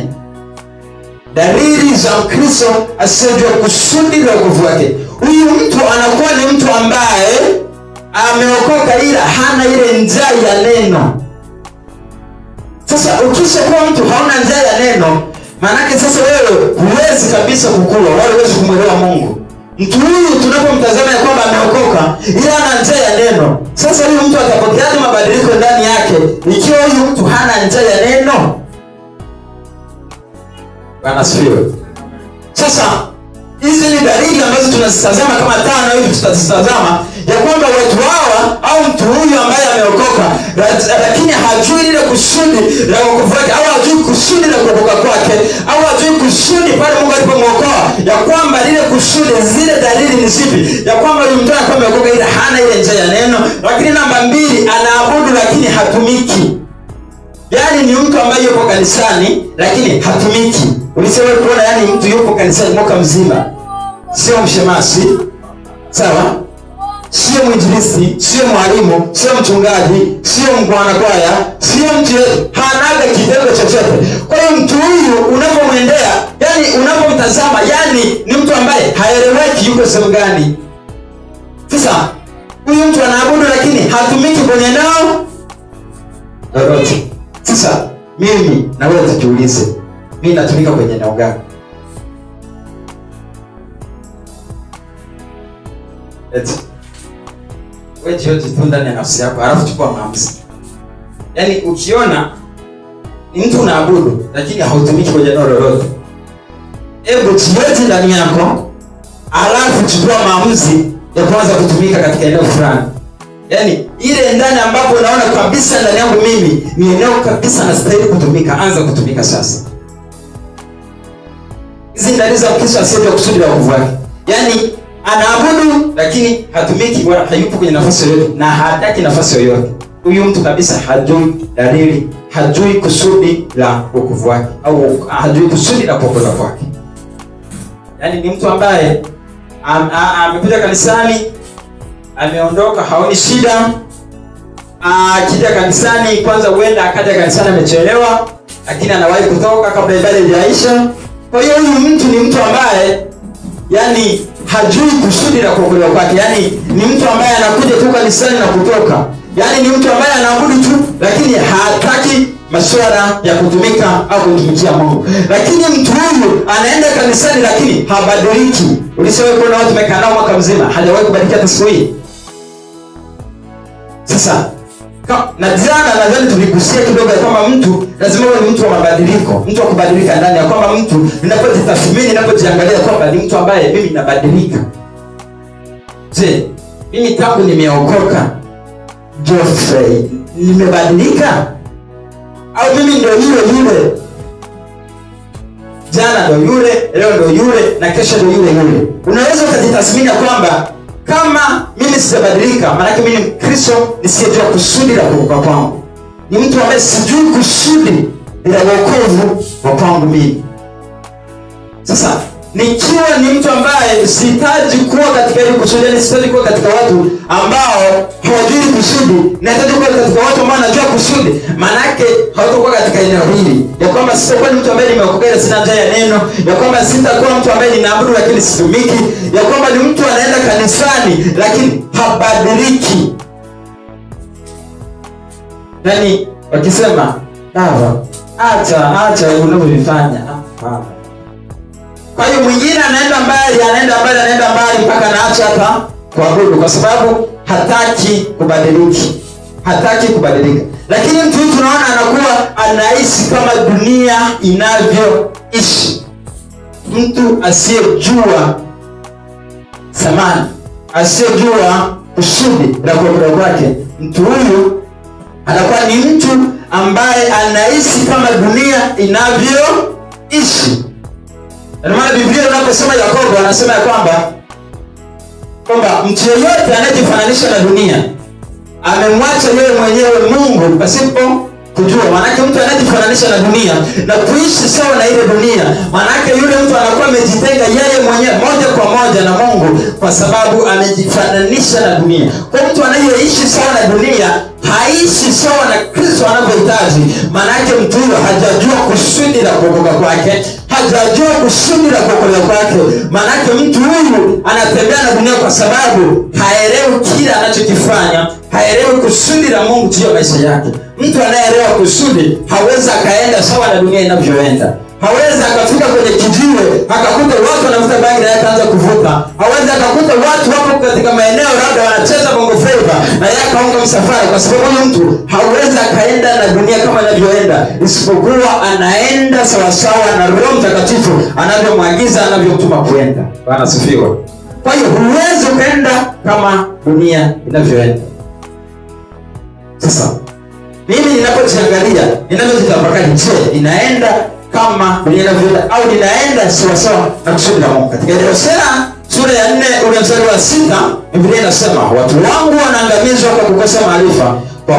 Dalili za Mkristo asiyejua kusudi la wokovu wake. Huyu mtu anakuwa ni mtu ambaye ameokoka ila hana ile njaa ya neno. Sasa ukishakuwa mtu hauna njaa ya neno, maanake sasa wewe huwezi kabisa kukua wala huwezi kumwelewa Mungu. Mtu huyu tunapomtazama ya kwamba ameokoka ila hana njaa ya neno, sasa huyu mtu atapokeaje mabadiliko ndani yake ikiwa huyu mtu hana njaa ya neno? Bwana asifiwe. Sasa hizi ni dalili ambazo tunazitazama kama tano hivi, tutazitazama ya kwamba watu hawa au mtu huyu ambaye ameokoka lakini hajui ile kusudi la wokovu wake, au hajui kusudi la kuokoka kwake, au hajui kusudi pale Mungu alipomwokoa, ya kwamba lile kusudi, zile dalili ni zipi? Ya kwamba huyu mtu anakuwa ameokoka ila hana ile njaa ya neno. Lakini namba mbili, anaabudu lakini hatumiki. Yaani ni mtu ambaye yupo kanisani lakini hatumiki. Ulisema kuona, yaani mtu yupo kanisani mwaka mzima, sio mshemasi, sawa? Sio mwinjilisti, sio mwalimu, sio mchungaji, sio mkwaya, sio mtu, hanaga kitendo chochote. Kwa hiyo mtu huyu unapomwendea, yani unapomtazama, yani ni mtu ambaye haeleweki yuko sehemu gani. Sasa huyu mtu anaabudu lakini hatumiki kwenye eneo lolote. Sasa mimi na wewe tujiulize, mimi natumika kwenye eneo gani? Wewe jioni tu ndani ya nafsi yako, alafu chukua maamuzi. Yaani ukiona ni mtu unaabudu lakini hautumiki kwenye eneo lolote, hebu jiweke ndani yako, alafu chukua maamuzi ya kwanza kutumika katika eneo fulani. Yaani ile ndani ambapo unaona kabisa ndani yangu mimi ni eneo kabisa nastahili kutumika, anza kutumika sasa. Hizi dalili za Kristo asiyejua kusudi la wokovu wake. Yaani anaabudu lakini hatumiki wala hayupo kwenye nafasi yoyote na hataki nafasi yoyote. Huyu mtu kabisa hajui dalili, hajui kusudi la wokovu wake, au hajui kusudi la kuokoka kwake. Yaani ni mtu ambaye amekuja kanisani, ameondoka, haoni shida. Akija kanisani, kwanza huenda akaja kanisani amechelewa, lakini anawahi kutoka kabla ibada haijaisha. Kwa hiyo huyu mtu ni mtu ambaye yani hajui kusudi la kuokolewa kwake. Yani ni mtu ambaye anakuja tu kanisani na kutoka. Yaani ni mtu ambaye anaabudu tu, lakini hataki masuala ya kutumika au kutumikia Mungu. Lakini mtu huyu anaenda kanisani lakini habadiliki. Ulishawahi kuona watu wamekaa nao mwaka mzima hajawahi kubadilika hata siku hii? Sasa na jana nadhani tuligusia kidogo ya kwamba mtu lazima awe ni mtu wa mabadiliko, mtu wa kubadilika ndani, ya kwamba mtu ninapojitathmini, ninapojiangalia kwamba ni mtu ambaye mimi nabadilika. Je, mimi tangu nimeokoka Geoffrey nimebadilika? Au mimi ndio yule jana ndio yule, leo ndio yule na kesho ndio yule? Unaweza ukajitathmini kwamba kama mimi sijabadilika, maana mimi ni Mkristo nisiyejua kusudi la kuokoka kwangu. Ni mtu ambaye sijui kusudi la wokovu wa kwangu mimi. Sasa nikiwa ni mtu ambaye sihitaji kuwa katika ile kusudi, sihitaji kuwa katika watu ambao hawajui kusudi, nahitaji kuwa katika watu ambao wanajua kusudi, maana yake hawatakuwa katika eneo hili ya kwamba sitakuwa ni mtu ambaye nimeokoka sina njaa ya neno, ya kwamba sitakuwa mtu ambaye ninaabudu lakini situmiki, ya kwamba ni mtu anaenda kanisani lakini habadiliki. Yaani wakisema baba acha unavyofanya, kwa hiyo mwingine anaenda mbali mpaka anaacha hata kuabudu kwa sababu hataki kubadilika. Lakini mtu huyu tunaona anakuwa anaishi kama dunia inavyoishi. Mtu asiyejua thamani, asiyejua kusudi la kuokoka kwake, mtu huyu anakuwa ni mtu ambaye anaishi kama dunia inavyoishi. Ndio maana Biblia inaposema Yakobo anasema ya kwamba mtu yeyote anayejifananisha na dunia amemwacha yeye mwenyewe Mungu pasipo kujua. Maana mtu anayejifananisha na dunia na kuishi sawa na ile dunia, maana yule mtu anakuwa amejitenga yeye mwenyewe moja kwa moja na Mungu kwa sababu amejifananisha na dunia. Kwa mtu anayeishi sawa na dunia haishi sawa na Kristo anavyohitaji. Maana yake mtu huyo hajajua kusudi la kuokoka kwake, hajajua kusudi la kuokolewa kwake. Maana yake mtu huyu anatembea na dunia kwa sababu haelewi kile anachokifanya, haelewi kusudi la Mungu juu ya maisha yake. Mtu anayeelewa kusudi hawezi akaenda sawa na dunia inavyoenda. Hawezi akafika kwenye kijiwe akakuta watu wanavuta bangi na yeye akaanza kuvuta. Hawezi akakuta watu wapo katika maeneo labda wanacheza bongo flava na yeye akaunga msafara, kwa sababu huyo mtu hawezi akaenda na dunia kama inavyoenda, isipokuwa anaenda sawa sawa na Roho Mtakatifu anavyomwagiza, anavyomtuma kwenda. Bwana asifiwe. Kwa hiyo huwezi ukaenda kama dunia inavyoenda. Sasa mimi ninapojiangalia, ninapojitafakari, je, inaenda kama dunia inavyoenda au ninaenda sawa sawa na kusudi la Mungu? Katika Hosea sura ya 4 ule mstari wa 6, Biblia inasema, watu wangu wanaangamizwa kwa kukosa maarifa, kwa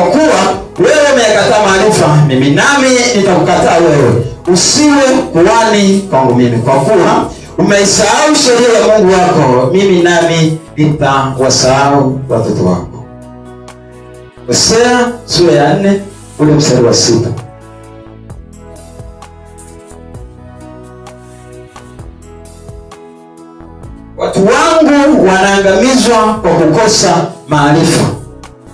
kuwa wewe umekataa maarifa, mimi nami nitakukataa wewe, usiwe kuhani kwangu mimi. Kwa kuwa umeisahau sheria ya Mungu wako, mimi nami nitawasahau watoto wako. Hosea sura ya 4 ule mstari wa 6. Watu wangu wanaangamizwa kwa kukosa maarifa.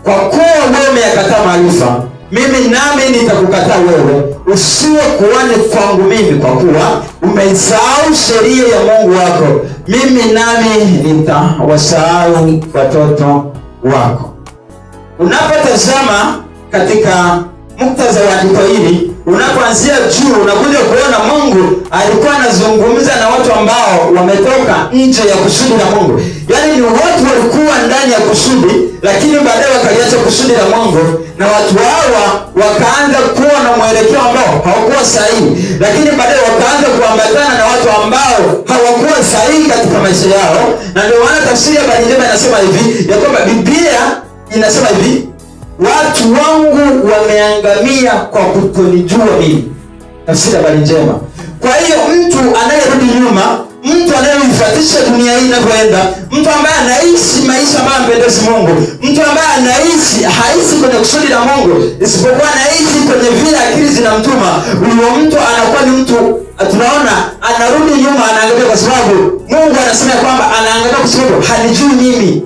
Kwa kuwa wewe umeyakataa maarifa, mimi nami nitakukataa wewe, usiwe kuhani kwangu mimi. Kwa kuwa umeisahau sheria ya Mungu wako, mimi nami nitawasahau watoto wako. Unapotazama katika muktadha wa andiko hili, unapoanzia juu unakuja kuona Mungu alikuwa anazungumza na watu ambao wametoka nje ya kusudi la Mungu. Yaani ni watu walikuwa ndani ya kusudi, lakini baadaye wakaliacha kusudi la Mungu, na watu hawa wakaanza kuwa na mwelekeo ambao hawakuwa sahihi, lakini baadaye wakaanza kuambatana na watu ambao hawakuwa sahihi katika maisha yao. Na ndio maana tafsiri ya Biblia inasema hivi, ya kwamba Biblia inasema hivi, watu wangu wameangamia kwa kutonijua mimi. Tafsiri ya habari njema. Kwa hiyo mtu anayerudi nyuma, mtu anayefuatisha dunia hii inavyoenda, mtu ambaye anaishi maisha ambayo hampendezi Mungu, mtu ambaye haishi kwenye kusudi la Mungu, isipokuwa anaishi kwenye vile akili zinamtuma, huyo mtu anakuwa ni mtu, tunaona anarudi nyuma, anaangalia kwa sababu Mungu anasema kwamba anaangalia kwa sababu hanijui mimi.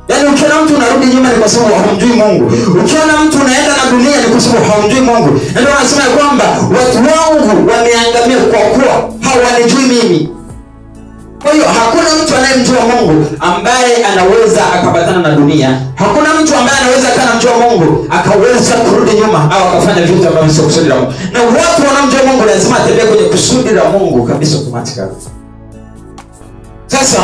Yaani ukiona mtu unarudi nyuma kwa sababu hamjui Mungu. Ukiona mtu unaenda na dunia ni kwa sababu hamjui Mungu. Ndio wanasema kwamba watu wangu wameangamia kwa kuwa hawanijui mimi. Kwa hiyo hakuna mtu anayemjua Mungu ambaye anaweza akabatana na dunia. Hakuna mtu ambaye anaweza akamjua Mungu akaweza kurudi nyuma au akafanya vitu ambavyo sio kusudi la Mungu. Na watu wanaomjua Mungu lazima atembee kwenye kusudi la Mungu kabisa automatically. Sasa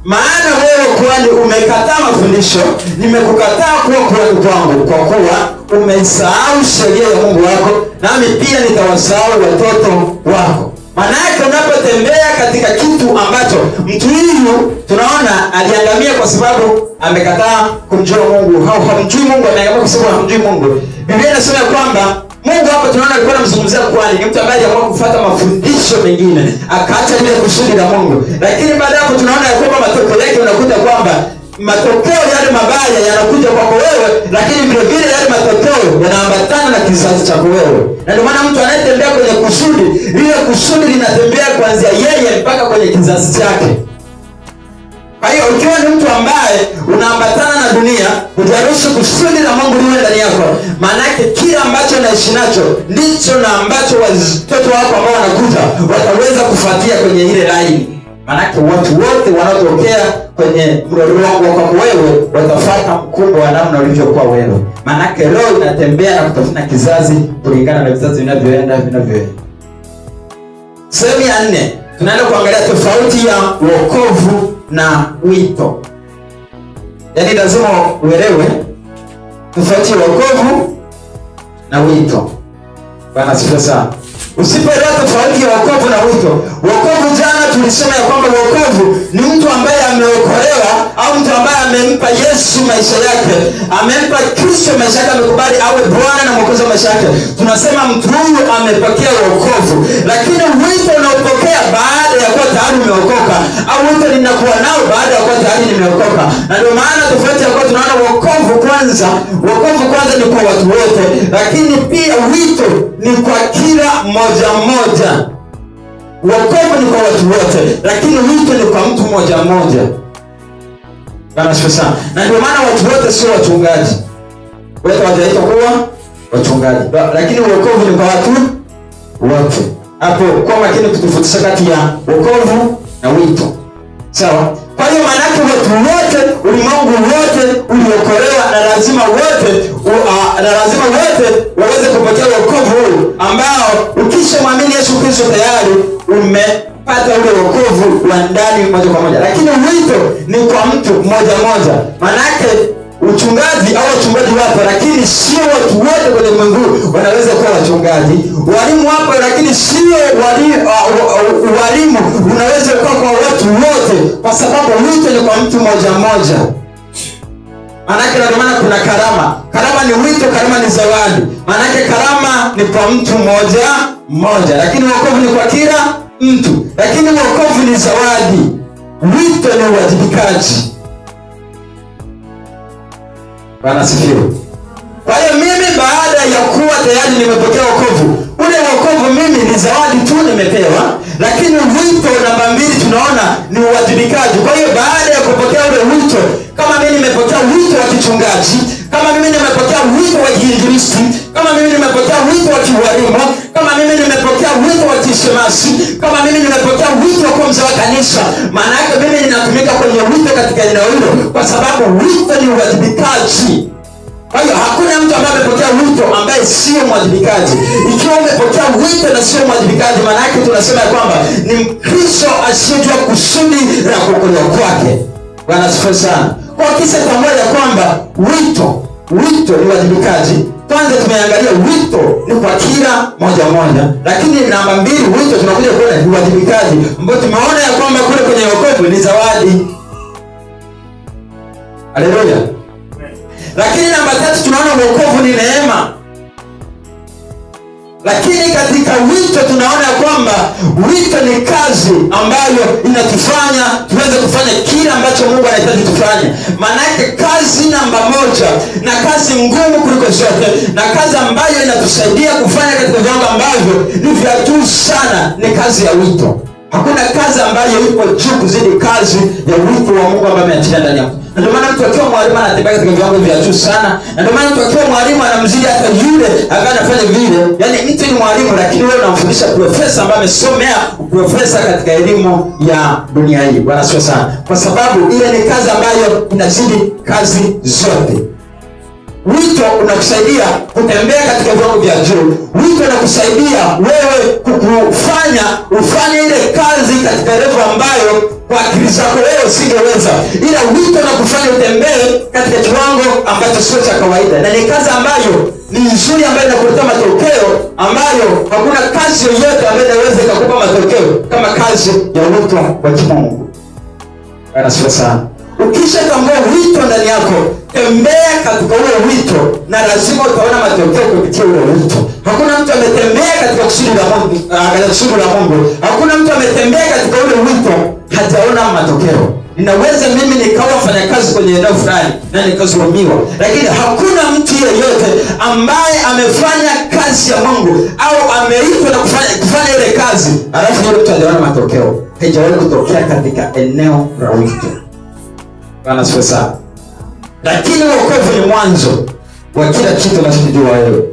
maana wewe kwani umekataa mafundisho, nimekukataa kuwa kuhani kwangu kwa kuwa umesahau sheria ya Mungu wako, nami pia nitawasahau watoto wako. Maanake unapotembea katika kitu ambacho mtu huyu tunaona aliangamia kwa sababu amekataa kumjua Mungu, hamjui Mungu, ameangamia kwa sababu hamjui Mungu. Biblia inasema kwamba Mungu hapa tunaona alikuwa anamzungumzia kwani ni mtu ambaye aliamua kufuata mafundisho mengine, akaacha ile kusudi la Mungu. Lakini baada hapo tunaona kwamba matokeo yake unakuta kwamba matokeo yale mabaya yanakuja kwako wewe, lakini vile vile yale matokeo yanaambatana na kizazi chako wewe. Na ndio maana mtu anayetembea kwenye kusudi, lile kusudi linatembea kuanzia yeye mpaka kwenye kizazi chake. Kwa hiyo ukiwa ni mtu ambaye unaambatana na dunia, utaruhusu kusudi la Mungu liwe ndani yako. Maana yake kila ambacho unaishi nacho ndicho na ambacho watoto wako ambao wanakuja wataweza kufuatia kwenye ile laini. Maanake watu wote wanaotokea kwenye mlolongo wako wewe watafuata mkumbo wa namna ulivyokuwa wewe. Maanake roho inatembea na kutafuna kizazi kulingana na vizazi vinavyoenda. Sehemu ya 4 tunaenda kuangalia tofauti ya wokovu na wito. Yaani lazima uelewe tofauti ya wokovu na wito. Bwana asifiwe sana. Usipoelewa tofauti ya wokovu na wito. Wokovu jana tulisema ya kwamba wokovu ni mtu ambaye ameokolewa au mtu ambaye amempa Yesu maisha yake, amempa Kristo maisha yake, amekubali awe Bwana na Mwokozi wa maisha yake. Tunasema mtu huyu amepokea wokovu. Lakini wito unaopokea baada ya kuwa tayari umeokoka, au wito ninakuwa nao baada ya kuwa tayari nimeokoka. Na ndio maana tofauti ya kwa tunaona wokovu kwanza ni kwa watu wote, lakini pia wito ni kwa kila mmoja mmoja. Wokovu ni kwa watu wote, lakini wito ni kwa mtu mmoja mmoja. Bwana asifiwe sana. Na ndio maana watu wote sio wachungaji. Wote hawajaitwa kuwa wachungaji. Lakini wokovu ni kwa watu wote. Hapo kwa makini kutofautisha kati ya wokovu na wito. Sawa? Kwa hiyo maana yake watu wote, ulimwengu wote uliokolewa, na lazima wote waweze kupokea wokovu huu ambao ukishamwamini Yesu Kristo tayari umepata ule wokovu wa ndani moja kwa moja. Lakini wito ni kwa mtu mmoja mmoja. Maana yake uchungaji au wachungaji wapo, lakini sio watu wote kwenye ulimwengu wanaweza kuwa wachungaji. Walimu wapo, lakini sio walimu unaweza kuwa kwa watu wote, kwa sababu wito ni kwa mtu mmoja mmoja. Maanake ndio maana kuna karama. Karama ni wito, karama ni zawadi. Maanake karama ni kwa mtu mmoja mmoja, lakini wokovu ni kwa kila mtu. Lakini wokovu ni zawadi, wito ni uwajibikaji. Bwana sifiwe. Kwa hiyo mimi baada ya kuwa tayari nimepokea wokovu, ule wokovu mimi ni zawadi tu nimepewa, lakini wito namba 2 tunaona ni uwajibikaji. Kwa hiyo baada ya kupokea ule wito, kama mimi nimepokea wito wa kichungaji, kama mimi nimepokea wito wa kiinjilisti, kama mimi nimepokea wito wa kiwalimu, kama mimi nimepokea wito wa kishemasi, kama mimi nimepokea wito wa kuwa mzee wa kanisa, maana yake mimi ninatumika kwenye wito katika eneo hilo, kwa sababu wito ni uwajibikaji. Kwa hiyo hakuna mtu ambaye amepokea wito ambaye sio mwajibikaji. Ikiwa umepokea wito na sio mwajibikaji, maana yake tunasema kwamba ni Mkristo asiyejua kusudi la kuokolewa kwake. Bwana asifiwe sana. Kwa kisa pamoja kwamba wito ni wajibikaji. Kwanza tumeangalia wito ni kwa kila moja moja, lakini namba 2 wito tunakuja kuona ni wajibikaji, ambapo tumeona ya kwamba kule kwenye wokovu ni zawadi. Haleluya. Lakini namba 3 tunaona wokovu ni neema. Lakini katika wito tunaona kwamba wito ni kazi ambayo inatufanya tuweze kufanya kile ambacho Mungu anahitaji tufanye. Maana yake kazi namba 1 na kazi ngumu kuliko zote na kazi ambayo inatusaidia kufanya katika viwango ambavyo ni vya juu sana ni kazi ya wito. Hakuna kazi ambayo iko juu kuzidi kazi ya wito wa Mungu ambaye ameachilia ndani yako. Na ndio maana mtu akiwa mwalimu anatembea katika viwango vya juu sana. Na ndio maana mtu akiwa mwalimu anamzidi hata yule ambaye anafanya vile. Yaani mtu ni mwalimu lakini wewe unamfundisha profesa ambaye amesomea profesa katika elimu ya dunia hii. Bwana asifiwe sana. Kwa sababu ile ni kazi ambayo inazidi kazi zote. Wito unakusaidia kutembea katika viwango vya juu. Wito unakusaidia wewe kukufanya ufanye ile kazi katika level ambayo kwa akili zako wewe usingeweza. Ila wito unakufanya utembee katika kiwango ambacho sio cha kawaida. Na ni kazi ambayo ni nzuri, ambayo inakuleta matokeo ambayo hakuna kazi yoyote ambayo inaweza kukupa matokeo kama kazi ya wito wa kimungu. Anasifa sana. Ukishatambua wito ndani yako, tembea katika ule wito na lazima utaona matokeo kupitia ule wito. Hakuna mtu ametembea katika kusudi la Mungu, hakuna mtu ametembea katika ule wito hajaona matokeo. Ninaweza mimi nikawa mfanya kazi kwenye eneo fulani na nikazumiwa, lakini hakuna mtu yeyote ambaye amefanya kazi ya Mungu au ameitwa na kufanya ile kazi alafu yule mtu hajaona matokeo. Haijawahi kutokea katika eneo la wito. Bwana asifiwe sana. Lakini wokovu ni mwanzo wa kila kitu unachojua wewe.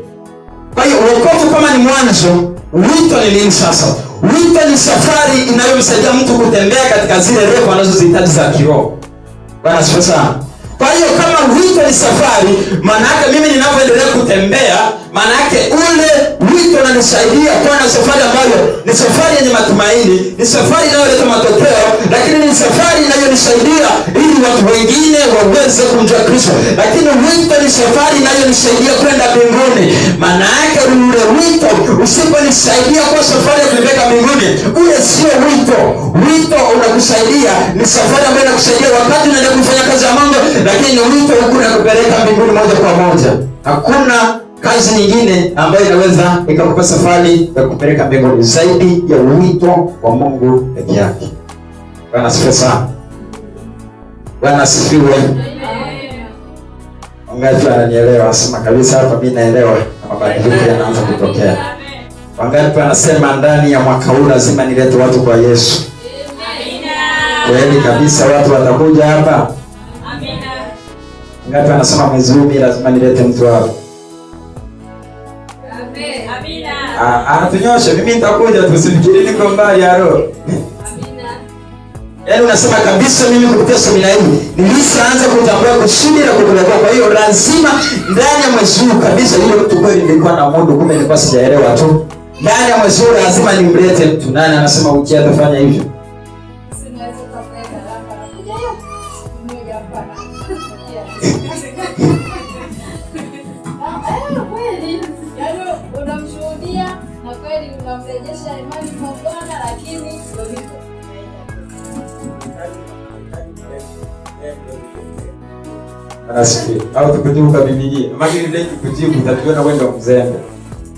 Kwa hiyo wokovu kama ni mwanzo, wito ni nini sasa? Wito ni safari inayomsaidia mtu kutembea katika zile level anazozihitaji za kiroho. Bwana asifiwe sana. Kwa hiyo kama wito ni safari, maana yake mimi ninapoendelea kutembea, maana yake ule wito unanisaidia kuwa na safari ambayo ni safari yenye matumaini, ni safari inayoleta matokeo, lakini ni safari inayonisaidia ili watu wengine waweze kumjua Kristo. Lakini wito ni safari inayonisaidia kwenda mbinguni. Maana yake ule wito usiponisaidia kwa safari ya kupeleka mbinguni, ule sio wito. Wito unakusaidia, ni safari ambayo inakusaidia wakati unaenda kufanya kazi ya Mungu, lakini wito huku unakupeleka mbinguni moja kwa moja. Hakuna kazi nyingine ambayo inaweza ikakupa safari ya kupeleka mbinguni zaidi ya wito wa Mungu pekee yake. Bwana asifiwe sana. Bwana asifiwe. Wangapi wananielewa? Sema kabisa hapa mimi naelewa na mabadiliko yanaanza kutokea. Wangapi wanasema ndani ya mwaka huu lazima nilete watu kwa Yesu? Amina. Kweli kabisa watu watakuja hapa? Amina. Wangapi wanasema mwezi huu lazima nilete mtu hapa? Amina. Tunyoshe, mimi nitakuja, tusifikiri niko mbali ya roho. Amina. Yaani unasema kabisa mimi kupitia semina hii nilishaanza kutambua kusudi la kukuletea. Kwa hiyo lazima ndani ya mwezi huu kabisa ile mtu kweli nilikuwa na muda kumbe nilikuwa sijaelewa tu. Ndani ya mwezi huu lazima nimlete mtu. Nani anasema ukia atafanya hivyo? Sinaweza kufanya hapa. Mmoja hapa. Unamshuhudia na kweli unamrejesha imani kwa Bwana, lakini anasikia au tukujibu kwa Biblia. Magari ndio kujibu tatuona wendo mzembe.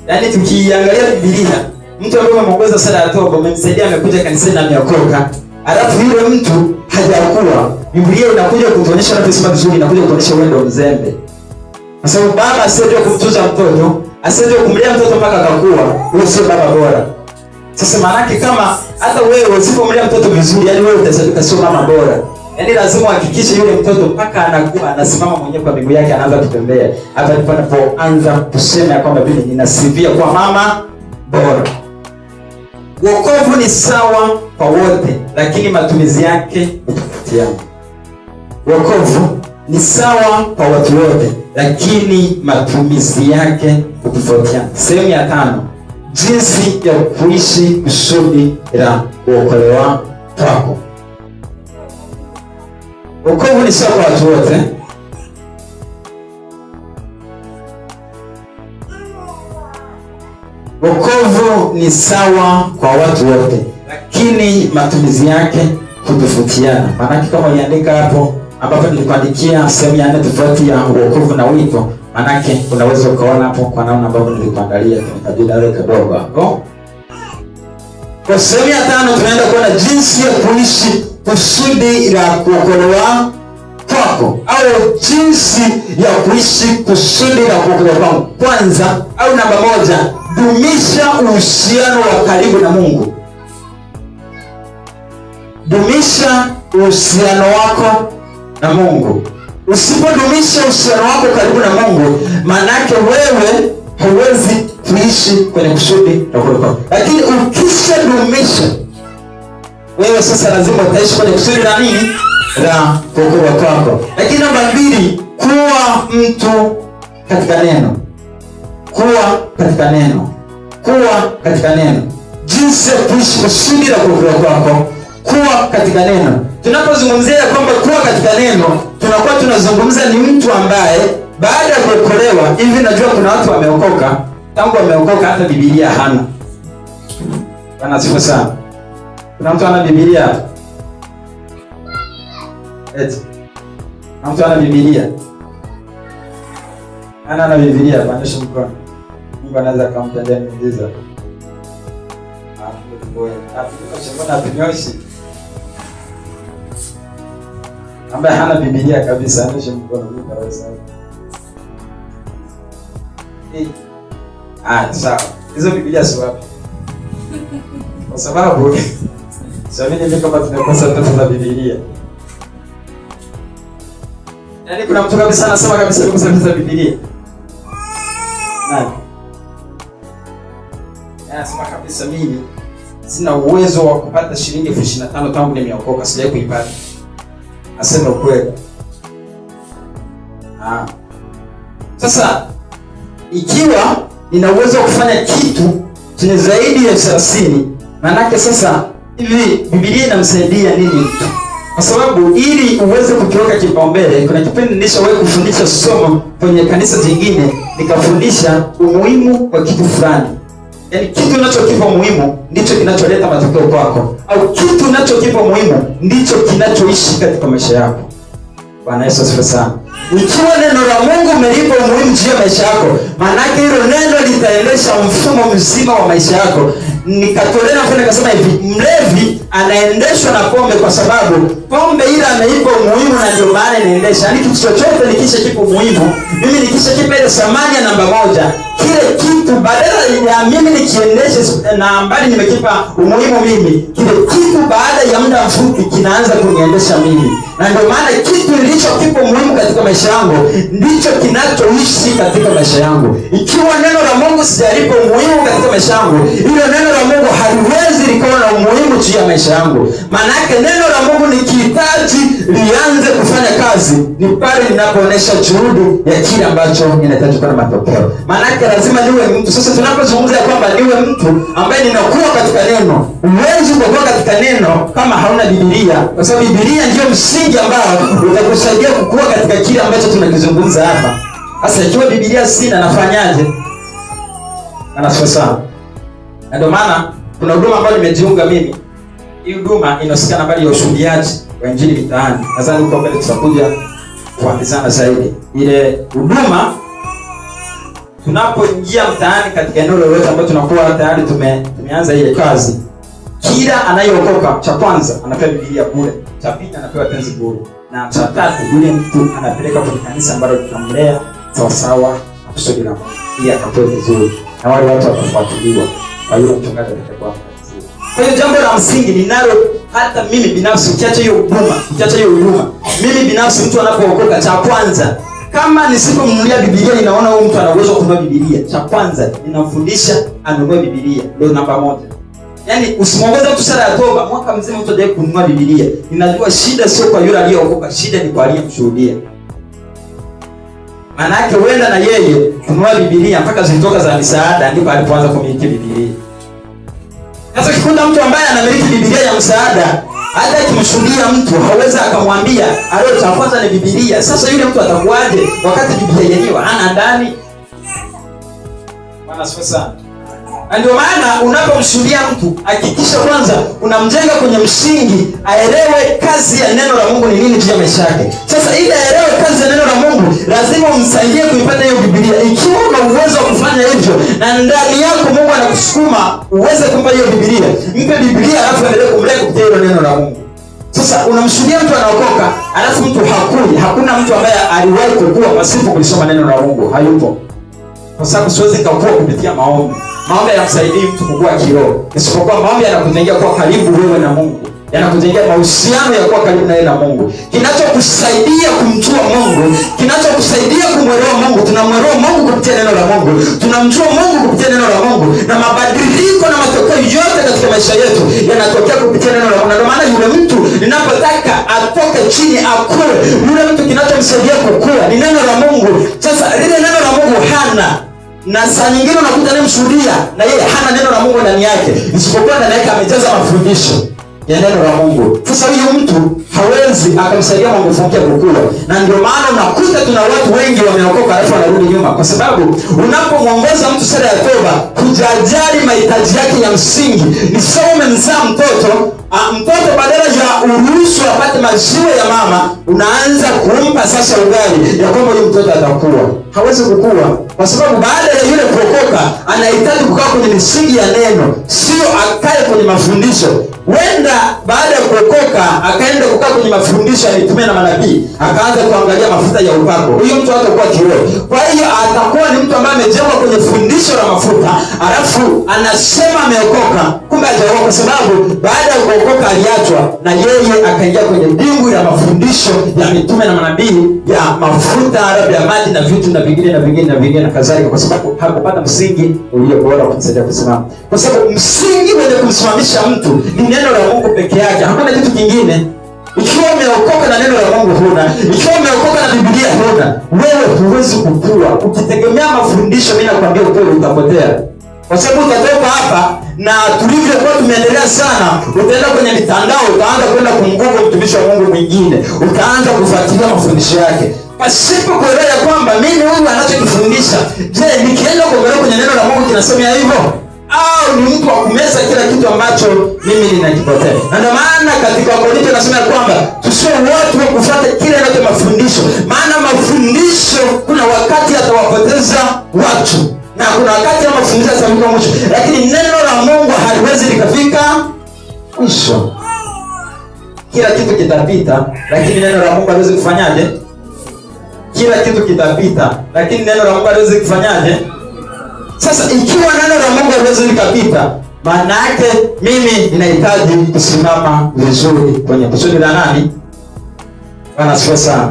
Yaani tukiangalia Biblia, mtu ambaye ameongoza sala ya toba, umemsaidia amekuja kanisani na ameokoka. Alafu yule mtu hajakuwa. Biblia inakuja kutuonyesha na kusema vizuri, inakuja kutuonyesha wendo mzembe. Kwa sababu baba asiyejua kumtunza mtoto, asiyejua kumlea mtoto mpaka akakua, huyo sio baba bora. Sasa maana yake kama hata wewe usipomlea mtoto vizuri, yani wewe utasadika sio mama bora. Yaani lazima uhakikishe yule mtoto mpaka anakuwa anasimama mwenyewe kwa miguu yake, anaanza kutembea. Hapa ndipo anapoanza kusema kwamba mimi ninasifia kwa mama bora. Wokovu ni sawa kwa wote, lakini matumizi yake hutofautiana. Wokovu ni sawa kwa watu wote, lakini matumizi yake hutofautiana. Sehemu ya 5, jinsi ya kuishi kusudi la kuokolewa kwako. Wokovu ni sawa kwa watu wote. Wokovu ni sawa kwa watu wote, lakini matumizi yake hutofautiana. Maana kama uliandika hapo ambapo nilikuandikia sehemu ya 4 tofauti ya wokovu na wito, maana unaweza ukaona hapo kwa namna ambavyo nilikuandalia kabla ile kidogo hapo. Kwa sehemu ya 5 tunaenda kuona jinsi ya kuishi kusudi la kuokolewa kwako, au jinsi ya kuishi kusudi la kuokolewa kwako. Kwanza au namba 1, dumisha uhusiano wa karibu na Mungu. Dumisha uhusiano wako na Mungu. Usipodumisha uhusiano wako karibu na Mungu, manake wewe huwezi kuishi kwenye kusudi la kuokoka. Lakini ukishadumisha, wewe sasa lazima utaishi kwenye kusudi la nini? La kuokoka kwako. Lakini namba 2, kuwa mtu katika neno. Kuwa katika neno. Kuwa katika neno. Jinsi ya kuishi kusudi la kuokoka kwako, kuwa katika neno. Tunapozungumzia kwamba kuwa katika neno, tunakuwa tunazungumza ni mtu ambaye baada ya kuokolewa, hivi najua kuna watu wameokoka, tangu wameokoka hata Biblia hana. Bwana sifa sana. Kuna mtu ana Biblia? Eti. Kuna mtu ana Biblia? Ana Biblia, pandisha mkono. Mungu anaweza kumtendea miujiza. Ambaye hana Biblia kabisa, anishe mkono kabisa. Sawa. Hizo Biblia si wapi? Kwa sababu siamini mimi kama tumekosa tatu za Biblia. Yaani kuna mtu kabisa anasema kabisa tumekosa tatu za Biblia. Nani? Anasema kabisa mimi sina uwezo wa kupata shilingi 25,000 tangu nimeokoka, sijawahi kuipata. Asema ukweli. Sasa ikiwa nina uwezo wa kufanya kitu chenye zaidi ya 30, manake sasa hivi Biblia inamsaidia nini mtu? Kwa sababu ili uweze kukiweka kipaumbele, kuna kipindi nilishawahi kufundisha somo kwenye kanisa jingine, nikafundisha umuhimu wa kitu fulani. Yaani kitu unachokipa muhimu ndicho kinacholeta matokeo kwako, au kitu unachokipa muhimu ndicho kinachoishi katika maisha yako. Bwana Yesu asifiwe sana. Ikiwa neno la Mungu umelipa umuhimu juu ya maisha yako, maana yake hilo neno litaendesha mfumo mzima wa maisha yako. Nikatolea mfano nikasema hivi, mlevi anaendeshwa na pombe kwa sababu pombe ile ameipa umuhimu na ndio maana inaendesha. Yaani kitu chochote nikisha kipo muhimu, mimi nikisha kipa ile thamani ya namba 1, kile kitu badala ya mimi nikiendeshe na ambali nimekipa umuhimu mimi, kile kitu baada ya muda mfupi kinaanza kuniendesha mimi. Na ndio maana kitu nilichokipa umuhimu katika maisha yangu ndicho kinachoishi katika maisha yangu. Ikiwa neno la Mungu sijalipa umuhimu katika maisha yangu, hilo neno la Mungu haliwezi likawa na umuhimu juu ya maisha yangu. Maana yake neno la Mungu nikihitaji lianze kufanya kazi ni pale ninapoonesha juhudi ya kile ambacho ninahitaji kupata matokeo. Maana yake lazima niwe mtu. Sasa tunapozungumza kwamba niwe mtu ambaye ninakuwa katika neno, uwezi kuwa katika neno kama hauna Biblia, kwa sababu Biblia ndio msingi ambao utakusaidia kukua katika kile ambacho tunakizungumza hapa. Sasa ikiwa Biblia sina, nafanyaje? Anasema sana. Na ndio maana kuna huduma ambayo nimejiunga mimi. Hii huduma inahusiana habari ya ushuhudiaji wa injili mitaani. Nadhani huko mbele tutakuja kuambizana zaidi. Ile huduma tunapoingia mtaani katika eneo lolote ambalo tunakuwa tayari tumeanza ile kazi, kila anayeokoka, cha kwanza anapewa Biblia bure, cha pili anapewa tenzi bure, na cha tatu yule mtu anapeleka kwenye kanisa ambalo tutamlea sawa sawa na kusudi la Mungu, ili akapoe vizuri na wale watu watafuatiliwa kwa yule mchungaji atakuwa. Kwa hiyo jambo la msingi ninalo hata mimi binafsi, ukiacha hiyo huduma, mimi binafsi mtu anapookoka, cha kwanza kama nisipomnunulia Biblia ninaona huyu mtu ana uwezo wa kununua Biblia, cha kwanza ninamfundisha anunue Biblia. Ndio namba 1. Yaani usimwongoze mtu sala ya toba mwaka mzima mtu aje kununua Biblia. Ninajua shida sio kwa yule aliyeokoka, shida ni kwa aliyemshuhudia. Maana yake huenda na yeye kununua Biblia mpaka zilitoka za misaada ndipo alipoanza kumiliki Biblia. Sasa kikuta mtu ambaye anamiliki Biblia ya msaada, hata akimshuhudia mtu hawezi akamwambia alio cha kwanza ni Biblia. Sasa yule mtu atakuaje wakati Biblia yenyewe hana ndani? Bwana asifiwe sana. Ndio maana unapomshuhudia mtu, hakikisha kwanza unamjenga kwenye msingi, aelewe kazi ya neno la Mungu ni nini juu ya maisha yake. Sasa ili aelewe kazi ya neno la Mungu, lazima umsaidie kuipata hiyo Biblia. Ikiwa una uwezo wa kufanya hivyo na ndani yako Mungu anakusukuma uweze kumpa hiyo Biblia, mpe Biblia alafu endelee kumlea kupitia hilo neno la Mungu. Sasa unamshuhudia mtu anaokoka, alafu mtu hakui. Hakuna mtu ambaye aliwahi kukua pasipo kulisoma neno la Mungu, hayupo. Kwa sababu siwezi kukua kupitia maombi. Maombi yanamsaidia mtu kukua kiroho. Isipokuwa maombi yanakujengea kuwa karibu wewe na Mungu. yanakujengea mahusiano ya kuwa karibu na yeye na Mungu. Kinachokusaidia kumjua Mungu, kinachokusaidia kumwelewa Mungu, tunamwelewa Mungu kupitia neno la Mungu, tunamjua Mungu kupitia neno la Mungu, na mabadiliko na matokeo yote katika maisha yetu yanatokea kupitia neno la Mungu. Ndio maana yule mtu ninapotaka atoke chini akue, yule mtu kinachomsaidia kukua ni neno la Mungu. Sasa lile neno la Mungu hana, na saa nyingine unakuta anayemshuhudia na yeye hana neno la Mungu ndani yake, isipokuwa ndani yake amejaza mafundisho ya neno la Mungu. Sasa huyu mtu hawezi akamsaidia Mungu kufikia kukua. Na ndio maana unakuta tuna watu wengi wameokoka alafu wanarudi nyuma, kwa sababu unapomwongoza mtu sala ya toba, kujajali mahitaji yake ya msingi. Ni sawa umemzaa mtoto, mtoto badala ya uruhusu apate maziwa ya mama, unaanza kumpa sasa ugali ya kwamba huyu mtoto atakuwa. Hawezi kukua, kwa sababu baada ya yule kuokoka anahitaji kukaa kwenye misingi ya neno, sio akae kwenye mafundisho. Wenda baada ya kuokoka akaenda kukaa kwenye mafundisho ya mitume na manabii, akaanza kuangalia mafuta ya upako, huyo mtu hatakuwa kiroho. Kwa hiyo atakuwa ni mtu ambaye amejengwa kwenye fundisho la mafuta, alafu anasema ameokoka, kumbe hajaokoka, kwa sababu baada ya kuokoka aliachwa na yeye akaingia kwenye dimbwi la mafundisho ya mitume na manabii ya mafuta ya maji na vitu na vingine na kadhalika, kwa sababu hakupata msingi ulio bora kumsaidia kusimama. Kwa sababu msingi wenye kumsimamisha mtu ni neno la Mungu peke yake, hakuna kitu kingine. Ikiwa umeokoka na neno la Mungu huna, ikiwa umeokoka na Biblia huna, wewe huwezi kukua. Ukitegemea mafundisho, mimi nakwambia ukweli, utapotea. Kwa sababu utatoka hapa na tulivyokuwa tumeendelea sana, utaenda kwenye mitandao, utaanza kwenda kumgoogle mtumishi wa Mungu mwingine, utaanza kufuatilia mafundisho yake pasipo kuelewa kwamba mimi huyu anachokifundisha, je, nikienda kuangalia kwenye neno la Mungu kinasema hivyo, au ni mtu wa kumeza kila kitu ambacho mimi ninakipotea? Na ndio maana katika Wakorintho nasema kwamba tusiwe watu wa kufuata kile kinacho mafundisho, maana mafundisho kuna wakati atawapoteza watu na kuna wakati ya mafundisho yatafika mwisho, lakini neno la Mungu haliwezi likafika mwisho. Kila kitu kitapita, lakini neno la Mungu haliwezi kufanyaje? Kila kitu kitapita, lakini neno la Mungu haliwezi kufanyaje? Sasa ikiwa neno la Mungu haliwezi likapita, maana yake mimi ninahitaji kusimama vizuri kwenye kusudi la nani? Bwana asifiwe sana.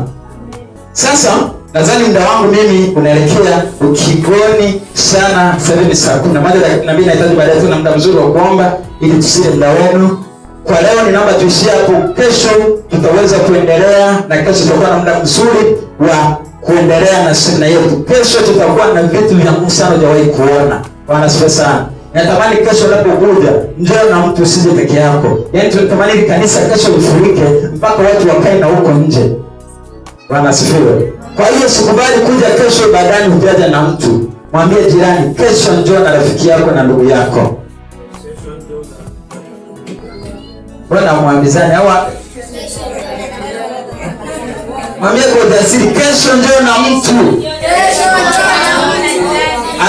Sasa nadhani muda wangu mimi unaelekea ukingoni sana. Sasa ni saa 11 na mimi nahitaji baadaye tuna muda mzuri wa kuomba ili tusile muda wenu. Kwa leo ninaomba tuishie hapo. Kesho tutaweza kuendelea, na kesho tutakuwa na muda mzuri wa kuendelea na semina yetu. Kesho tutakuwa na vitu vya Mungu sana hujawahi kuona. Bwana asifiwe sana. Natamani kesho unapokuja njoo na mtu, usije peke yako. Yaani tunatamani kanisa kesho lifurike mpaka watu wakae na huko nje. Bwana asifiwe. Kwa hiyo sikubali kuja kesho ibadani hujaja na mtu. Mwambie jirani, kesho njoo na rafiki yako na ndugu yako. Bwana muambizane hawa. Mwambie kwa ujasiri, kesho njoo na mtu.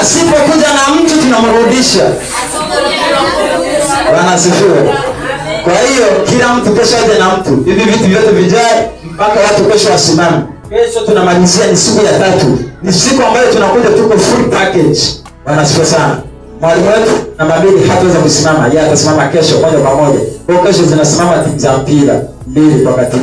Asipokuja na mtu tunamrudisha. Bwana asifiwe. Kwa hiyo kila mtu kesho aje na mtu. Hivi vitu vyote vijae mpaka watu kesho wasimame. Kesho tunamalizia, ni siku ya 3. Ni siku ambayo tunakuja tuko full package. Bwana asifiwe sana. Mwalimu wetu na mabili hataweza kusimama, yeye atasimama kesho moja kwa moja. Kwa kesho zinasimama timu za mpira 2 kwa wakati.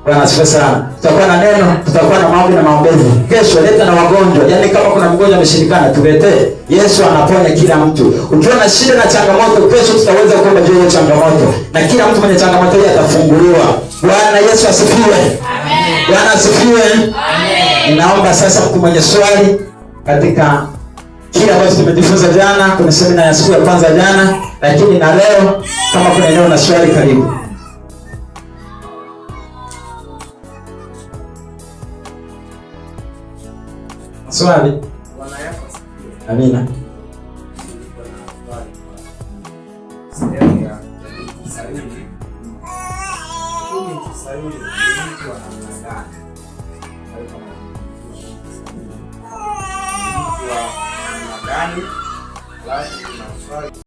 Bwana asifiwe sana. Tutakuwa na neno, tutakuwa na maombi na maombezi. Kesho leta na wagonjwa. Yaani kama kuna mgonjwa ameshirikana tuletee. Yesu anaponya kila mtu. Ukiwa na shida na changamoto, kesho tutaweza kuomba juu ya changamoto. Na kila mtu mwenye changamoto hii atafunguliwa. Bwana Yesu asifiwe. Amen. Bwana asifiwe. Amen. Ninaomba sasa mtu mwenye swali katika kile ambacho tumejifunza jana kwenye semina ya siku ya kwanza jana, lakini na leo, kama kuna eneo na swali, karibu. Swali. Bwana yako asifiwe. Amina. Gani?